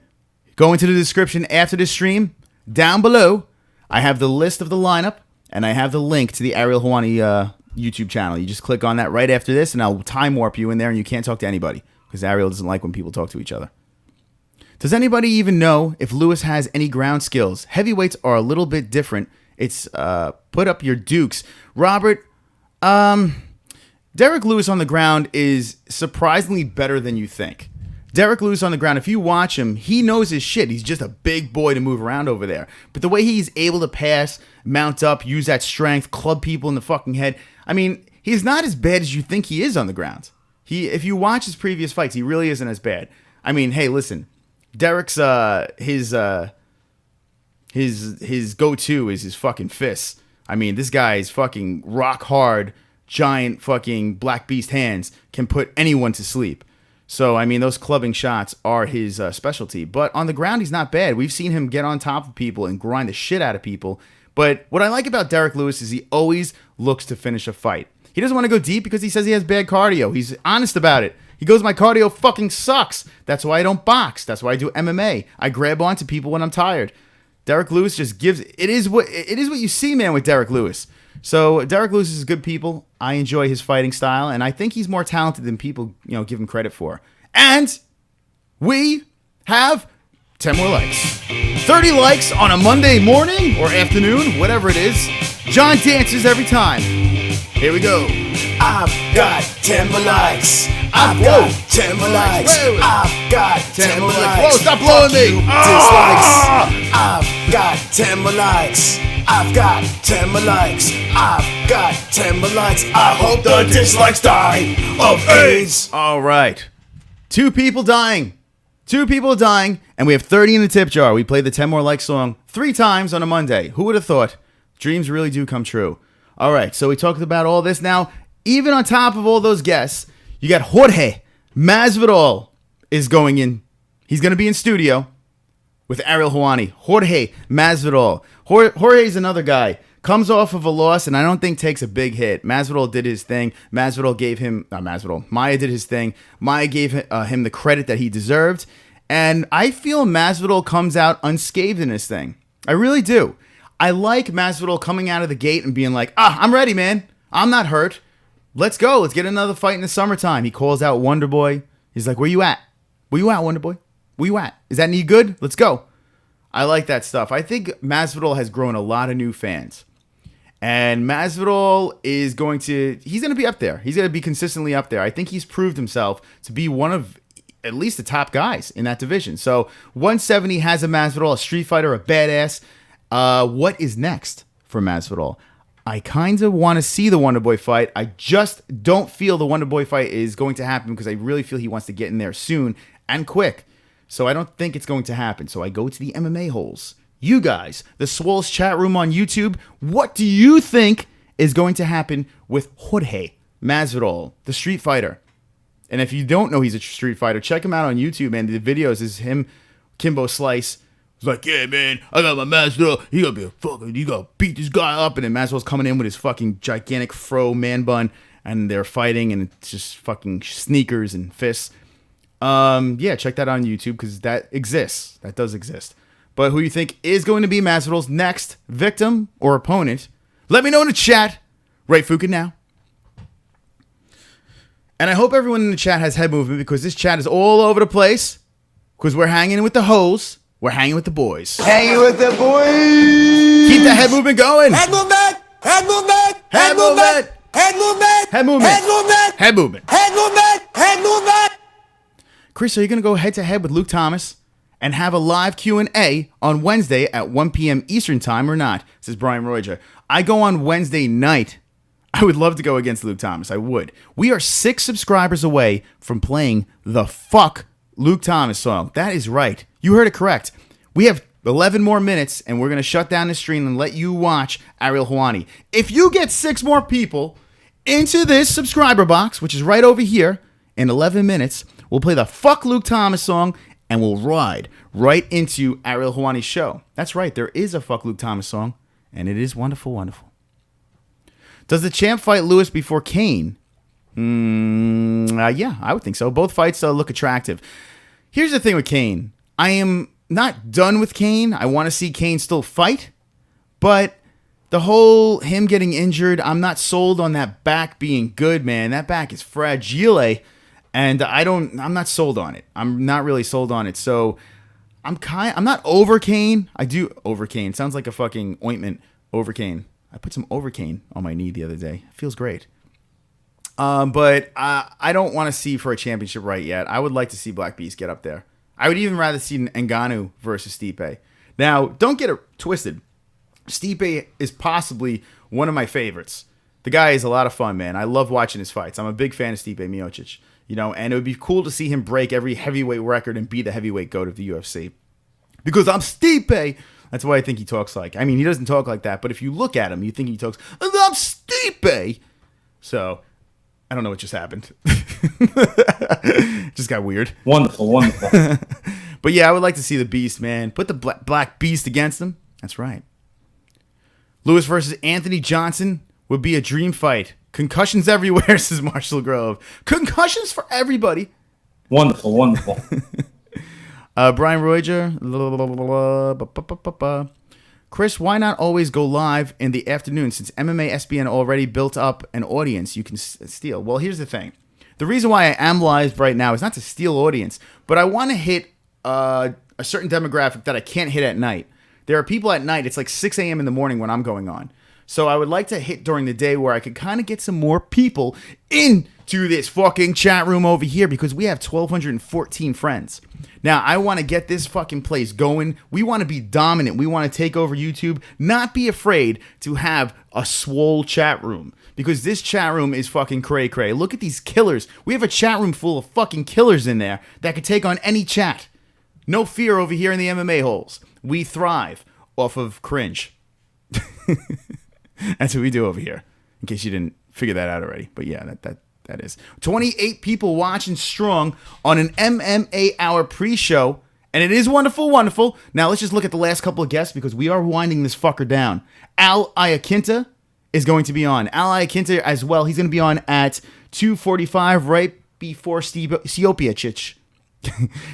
Go into the description after this stream. Down below, I have the list of the lineup, and I have the link to the Ariel Hawani YouTube channel. You just click on that right after this, and I'll time warp you in there, and you can't talk to anybody, because Ariel doesn't like when people talk to each other. Does anybody even know if Lewis has any ground skills? Heavyweights are a little bit different. It's put up your dukes. Robert, Derrick Lewis on the ground is surprisingly better than you think. Derrick Lewis on the ground, if you watch him, he knows his shit. He's just a big boy to move around over there. But the way he's able to pass, mount up, use that strength, club people in the fucking head, I mean, he's not as bad as you think he is on the ground. If you watch his previous fights, he really isn't as bad. I mean, hey, listen. Derrick's his go-to is his fucking fists. I mean, this guy's fucking rock hard, giant fucking black beast hands can put anyone to sleep. So, I mean, those clubbing shots are his specialty. But on the ground, he's not bad. We've seen him get on top of people and grind the shit out of people. But what I like about Derrick Lewis is he always looks to finish a fight. He doesn't want to go deep because he says he has bad cardio. He's honest about it. He goes, my cardio fucking sucks. That's why I don't box. That's why I do MMA. I grab onto people when I'm tired. Derrick Lewis just gives... It is what you see, man, with Derrick Lewis. So Derrick Lewis is good people. I enjoy his fighting style, and I think he's more talented than people, give him credit for. And we have 10 more likes. 30 likes on a Monday morning or afternoon, whatever it is. John dances every time. Here we go. I've got 10 more likes. I've got 10 more likes. I've got 10 more likes. Whoa, stop blowing me. Dislikes. I've got 10 more likes. I've got 10 more likes. I've got 10 more likes. I hope the dislikes die of AIDS. All right. 2 people dying. 2 people dying, and we have 30 in the tip jar. We played the 10 more likes song 3 times on a Monday. Who would have thought? Dreams really do come true. All right, so we talked about all this. Now, even on top of all those guests, you got Jorge Masvidal is going in. He's going to be in studio with Ariel Hawani. Jorge Masvidal. Jorge's another guy. Comes off of a loss, and I don't think takes a big hit. Masvidal did his thing. Maya did his thing. Maya gave him the credit that he deserved. And I feel Masvidal comes out unscathed in this thing. I really do. I like Masvidal coming out of the gate and being like, I'm ready, man. I'm not hurt. Let's go. Let's get another fight in the summertime. He calls out Wonder Boy. He's like, where you at? Where you at, Wonder Boy? Where you at? Is that knee good? Let's go. I like that stuff. I think Masvidal has grown a lot of new fans. And Masvidal is he's going to be up there. He's going to be consistently up there. I think he's proved himself to be one of at least the top guys in that division. So 170 has a Masvidal, a street fighter, a badass. What is next for Masvidal? I kind of want to see the Wonder Boy fight. I just don't feel the Wonder Boy fight is going to happen because I really feel he wants to get in there soon and quick. So I don't think it's going to happen. So I go to the MMA-Holes. You guys, the Swole's chat room on YouTube, what do you think is going to happen with Jorge Masvidal, the street fighter? And if you don't know he's a street fighter, check him out on YouTube, man. The videos is him, Kimbo Slice. He's like, yeah, man, I got my Masvidal. He gonna beat this guy up. And then Masvidal's coming in with his fucking gigantic fro man bun. And they're fighting, and it's just fucking sneakers and fists. Yeah, check that out on YouTube because that exists. That does exist. But who you think is going to be Masvidal's next victim or opponent? Let me know in the chat. Right, Fukin now. And I hope everyone in the chat has head movement because this chat is all over the place. Because we're hanging with the hoes. We're hanging with the boys. Hanging with the boys. Keep that head movement going. Head movement. Head movement. Head movement. Head movement. Head movement. Head movement. Head movement. Head movement. Head movement. Chris, are you going to go head to head with Luke Thomas and have a live Q&A on Wednesday at 1 p.m. Eastern time or not? Says Brian Royger. I go on Wednesday night. I would love to go against Luke Thomas. I would. We are 6 subscribers away from playing the fuck Luke Thomas song. That is right. You heard it correct. We have 11 more minutes, and we're going to shut down the stream and let you watch Ariel Helwani. If you get 6 more people into this subscriber box, which is right over here, in 11 minutes, we'll play the fuck Luke Thomas song, and we'll ride right into Ariel Helwani's show. That's right. There is a fuck Luke Thomas song, and it is wonderful, wonderful. Does the champ fight Lewis before Kane? Yeah, I would think so. Both fights look attractive. Here's the thing with Kane. I am not done with Kane. I want to see Kane still fight. But the whole him getting injured, I'm not sold on that back being good, man. That back is fragile. And I'm not sold on it. I'm not really sold on it. So I'm not over Kane. I do over Kane. Sounds like a fucking ointment. Over Kane. I put some Overcane on my knee the other day. It feels great. But I don't want to see for a championship right yet. I would like to see Black Beast get up there. I would even rather see Ngannou versus Stipe. Now, don't get it twisted. Stipe is possibly one of my favorites. The guy is a lot of fun, man. I love watching his fights. I'm a big fan of Stipe Miocic. And it would be cool to see him break every heavyweight record and be the heavyweight GOAT of the UFC. Because I'm Stipe. That's why I think he talks like. I mean, he doesn't talk like that, but if you look at him, you think he talks, I'm Stipe. So, I don't know what just happened. Just got weird. Wonderful, wonderful. But yeah, I would like to see the Beast, man. Put the Black Beast against him. That's right. Lewis versus Anthony Johnson would be a dream fight. Concussions everywhere, says Marshall Grove. Concussions for everybody. Wonderful, wonderful. Brian Royger. Chris, why not always go live in the afternoon since MMA SBN already built up an audience you can steal? Well, here's the thing. The reason why I am live right now is not to steal audience, but I want to hit a certain demographic that I can't hit at night. There are people at night. It's like 6 a.m. in the morning when I'm going on. So I would like to hit during the day where I could kind of get some more people into this fucking chat room over here because we have 1,214 friends. Now, I want to get this fucking place going. We want to be dominant. We want to take over YouTube. Not be afraid to have a swole chat room because this chat room is fucking cray-cray. Look at these killers. We have a chat room full of fucking killers in there that could take on any chat. No fear over here in the MMA Holes. We thrive off of cringe. That's what we do over here, in case you didn't figure that out already. But yeah, that is. 28 people watching strong on an MMA Hour pre-show, and it is wonderful, wonderful. Now let's just look at the last couple of guests because we are winding this fucker down. Al Iaquinta is going to be on. Al Iaquinta as well. He's going to be on at 2:45 right before Stipe Miocic.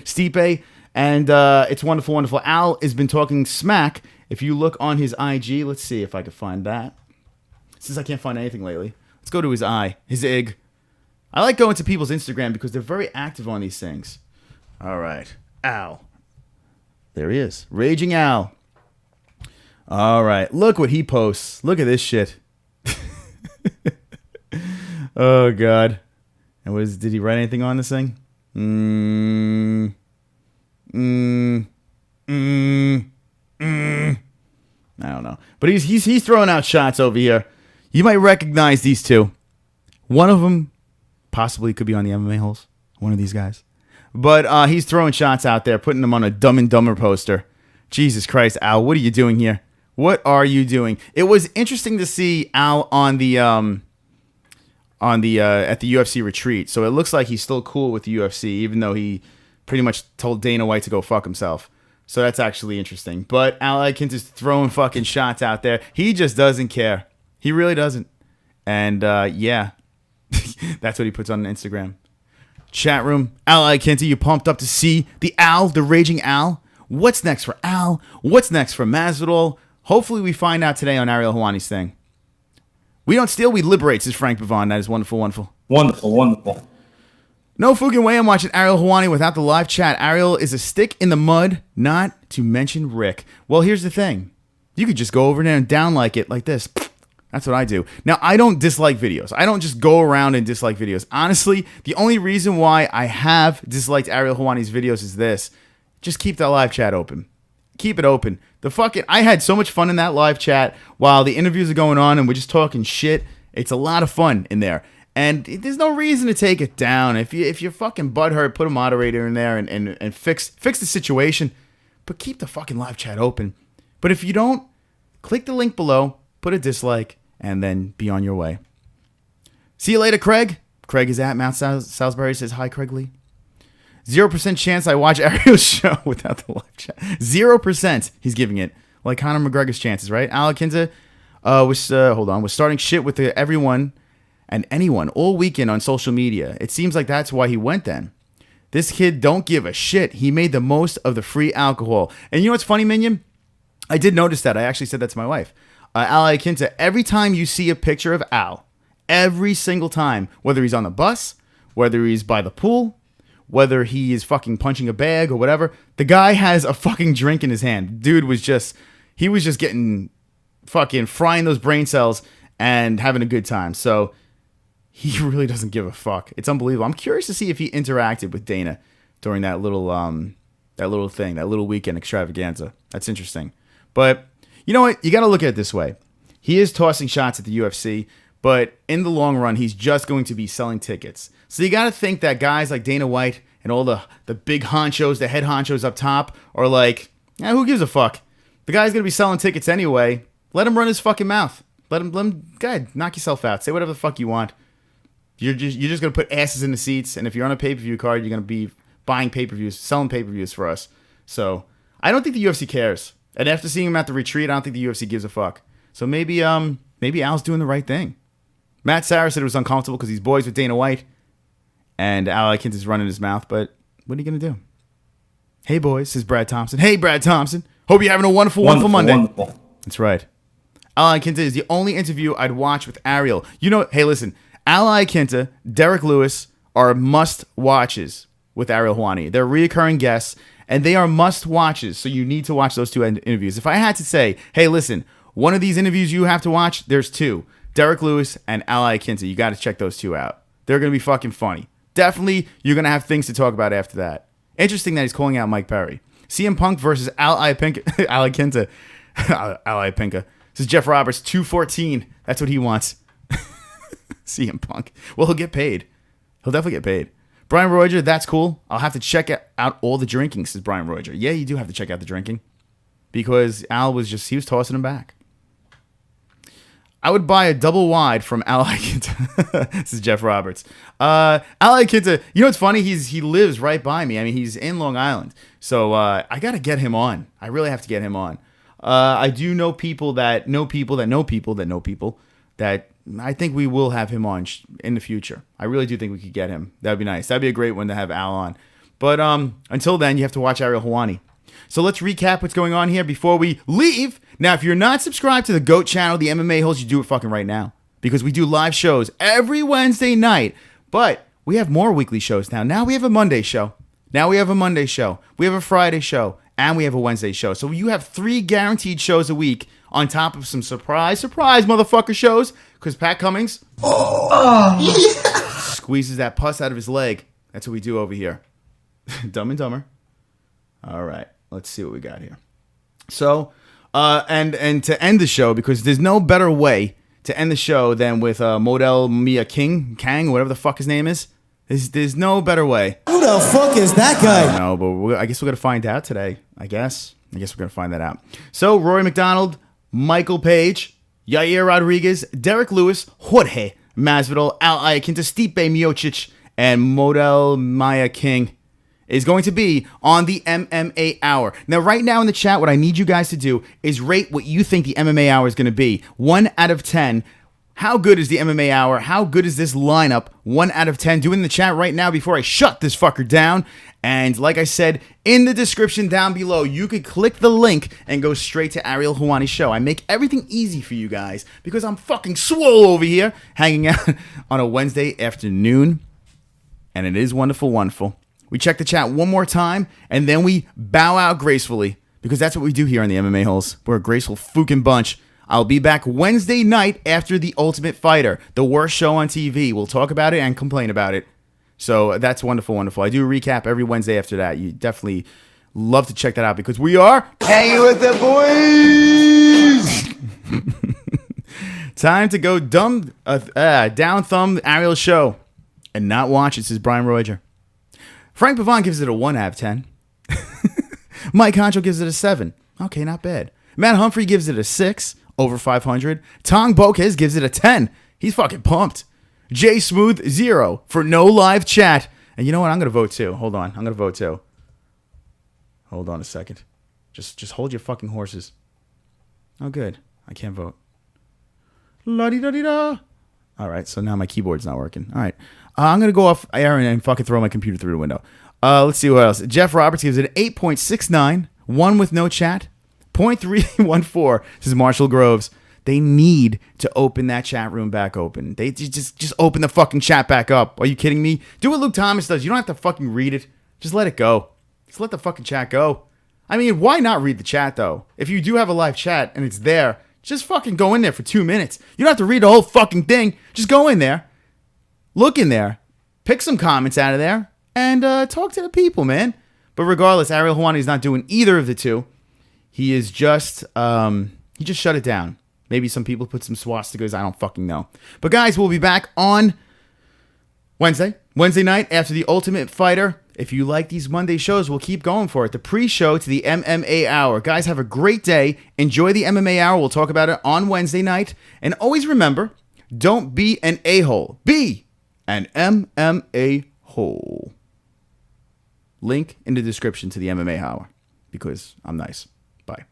Stipe And it's wonderful, wonderful. Al has been talking smack. If you look on his IG, let's see if I can find that. Since I can't find anything lately, let's go to his IG. I like going to people's Instagram because they're very active on these things. All right, Al. There he is, Raging Al. All right, look what he posts. Look at this shit. Oh God. And did he write anything on this thing? I don't know. But he's throwing out shots over here. You might recognize these two. One of them possibly could be on the MMA-Holes. One of these guys. But he's throwing shots out there, putting them on a Dumb and Dumber poster. Jesus Christ, Al, what are you doing here? What are you doing? It was interesting to see Al on the at the UFC retreat. So it looks like he's still cool with the UFC, even though he pretty much told Dana White to go fuck himself. So that's actually interesting. But Al Iaquinta's throwing fucking shots out there. He just doesn't care. He really doesn't. And yeah, that's what he puts on Instagram. Chat room, Al Iaquinta, you pumped up to see the Raging Al? What's next for Al? What's next for Masvidal? Hopefully we find out today on Ariel Helwani's thing. We don't steal, we liberate, says Frank Bavon. That is wonderful, wonderful. Wonderful, wonderful. No fucking way I'm watching Ariel Helwani without the live chat. Ariel is a stick in the mud, not to mention Rick. Well, here's the thing. You could just go over there and downlike it like this. That's what I do. Now, I don't dislike videos. I don't just go around and dislike videos. Honestly, the only reason why I have disliked Ariel Helwani's videos is this. Just keep that live chat open. Keep it open. I had so much fun in that live chat while the interviews are going on and we're just talking shit. It's a lot of fun in there. And there's no reason to take it down. If you're fucking butthurt, put a moderator in there and fix the situation. But keep the fucking live chat open. But if you don't, click the link below, put a dislike, and then be on your way. See you later, Craig. Craig is at Mount Salisbury. Says, hi, Craig Lee. 0% chance I watch Ariel's show without the live chat. 0% he's giving it. Like Conor McGregor's chances, right? Al Iaquinta was starting shit with everyone and anyone all weekend on social media. It seems like that's why he went then. This kid don't give a shit. He made the most of the free alcohol. And you know what's funny, Minion? I did notice that. I actually said that to my wife. Al Iaquinta, every time you see a picture of Al, every single time, whether he's on the bus, whether he's by the pool, whether he is fucking punching a bag or whatever, the guy has a fucking drink in his hand. Dude was just getting fucking frying those brain cells and having a good time. So he really doesn't give a fuck. It's unbelievable. I'm curious to see if he interacted with Dana during that little weekend extravaganza. That's interesting. But you know what? You got to look at it this way. He is tossing shots at the UFC, but in the long run, he's just going to be selling tickets. So you got to think that guys like Dana White and all the big honchos, the head honchos up top, are like, who gives a fuck? The guy's going to be selling tickets anyway. Let him run his fucking mouth. Let him go ahead, knock yourself out. Say whatever the fuck you want. You're just going to put asses in the seats, and if you're on a pay-per-view card, you're going to be buying pay-per-views, selling pay-per-views for us. So I don't think the UFC cares. And after seeing him at the retreat, I don't think the UFC gives a fuck. So maybe Al's doing the right thing. Matt Sarah said it was uncomfortable because he's boys with Dana White. And Al Iaquinta's running his mouth, but what are you going to do? Hey, boys, says Brad Thompson. Hey, Brad Thompson. Hope you're having a wonderful Monday. Wonderful. That's right. Al Iaquinta is the only interview I'd watch with Ariel. You know, hey, listen. Al Iaquinta, Derrick Lewis are must-watches with Ariel Helwani. They're reoccurring guests, and they are must-watches, so you need to watch those two interviews. If I had to say, hey, listen, one of these interviews you have to watch, there's two. Derrick Lewis and Al Iaquinta. You got to check those two out. They're going to be fucking funny. Definitely, you're going to have things to talk about after that. Interesting that he's calling out Mike Perry. CM Punk versus Al Iaquinta. Al Iaquinta. This is Jeff Roberts, 214. That's what he wants. CM Punk. Well, he'll get paid. He'll definitely get paid. Brian Roger, that's cool. I'll have to check out all the drinking, says Brian Roger. Yeah, you do have to check out the drinking. Because Al was tossing him back. I would buy a double wide from Al Iaquinta. This is Jeff Roberts. Al Iaquinta, you know what's funny? He lives right by me. I mean, he's in Long Island. So I got to get him on. I really have to get him on. I do know people that know people that know people that know people that I think we will have him on in the future. I really do think we could get him. That would be nice. That'd be a great one to have Al on. But until then, you have to watch Ariel Helwani. So let's recap what's going on here before we leave. Now, if you're not subscribed to the GOAT channel, the MMA Holes, you do it fucking right now. Because we do live shows every Wednesday night. But we have more weekly shows now. Now we have a Monday show. Now we have a Monday show. We have a Friday show. And we have a Wednesday show. So you have 3 guaranteed shows a week on top of some surprise motherfucker shows. Because Pat Cummings squeezes that pus out of his leg. That's what we do over here. Dumb and Dumber. All right. Let's see what we got here. So, and to end the show, because there's no better way to end the show than with model Mia Kang, whatever the fuck his name is. There's no better way. Who the fuck is that guy? I don't know, but I guess we're going to find out today. I guess we're going to find that out. So, Rory MacDonald, Michael Page, Yair Rodriguez, Derrick Lewis, Jorge Masvidal, Iaquinta, Stipe Miocic, and model Mia Kang is going to be on the MMA Hour. Now, right now in the chat, what I need you guys to do is rate what you think the MMA Hour is going to be. 1 out of 10. How good is the MMA Hour? How good is this lineup? 1 out of 10. Do it in the chat right now before I shut this fucker down. And like I said, in the description down below, you could click the link and go straight to Ariel Helwani's show. I make everything easy for you guys because I'm fucking swole over here hanging out on a Wednesday afternoon. And it is wonderful, wonderful. We check the chat one more time, and then we bow out gracefully, because that's what we do here on the MMA Holes. We're a graceful fucking bunch. I'll be back Wednesday night after The Ultimate Fighter, the worst show on TV. We'll talk about it and complain about it. So that's wonderful, wonderful. I do a recap every Wednesday after that. You definitely love to check that out, because we are Hanging with the boys. time to go down thumb Ariel's show and not watch it, says Brian Roger. Frank Pavon gives it a 1 out of 10. Mike Concho gives it a 7. Okay, not bad. Matt Humphrey gives it a 6, over 500. Tong Bokes gives it a 10. He's fucking pumped. Jay Smooth, 0 for no live chat. And you know what? I'm going to vote too. Hold on. I'm going to vote too. Hold on a second. Just hold your fucking horses. Oh, good. I can't vote. La-di-da-di-da. All right, so now my keyboard's not working. All right. I'm going to go off air and fucking throw my computer through the window. Let's see what else. Jeff Roberts gives it an 8.69. 1 with no chat. 0.314. This is Marshall Groves. They need to open that chat room back open. They just open the fucking chat back up. Are you kidding me? Do what Luke Thomas does. You don't have to fucking read it. Just let it go. Just let the fucking chat go. I mean, why not read the chat, though? If you do have a live chat and it's there, just fucking go in there for 2 minutes. You don't have to read the whole fucking thing. Just go in there. Look in there, pick some comments out of there, and talk to the people, man. But regardless, Ariel Helwani is not doing either of the two. He is just, he just shut it down. Maybe some people put some swastikas, I don't fucking know. But guys, we'll be back on Wednesday night after The Ultimate Fighter. If you like these Monday shows, we'll keep going for it. The pre-show to the MMA Hour. Guys, have a great day. Enjoy the MMA Hour. We'll talk about it on Wednesday night. And always remember, don't be an a-hole. Be an MMA hole. Link in the description to the MMA Hour, because I'm nice. Bye.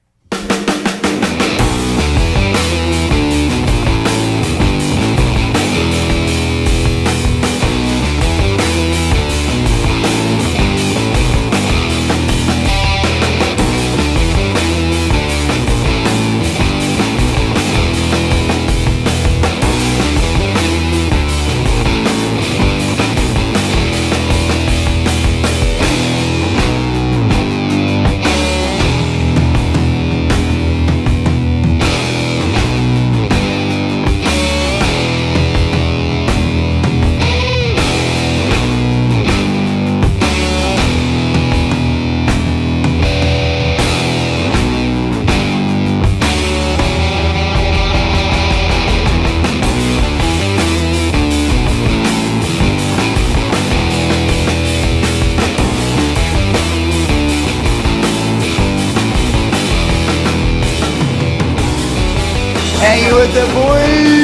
Hanging with the boys.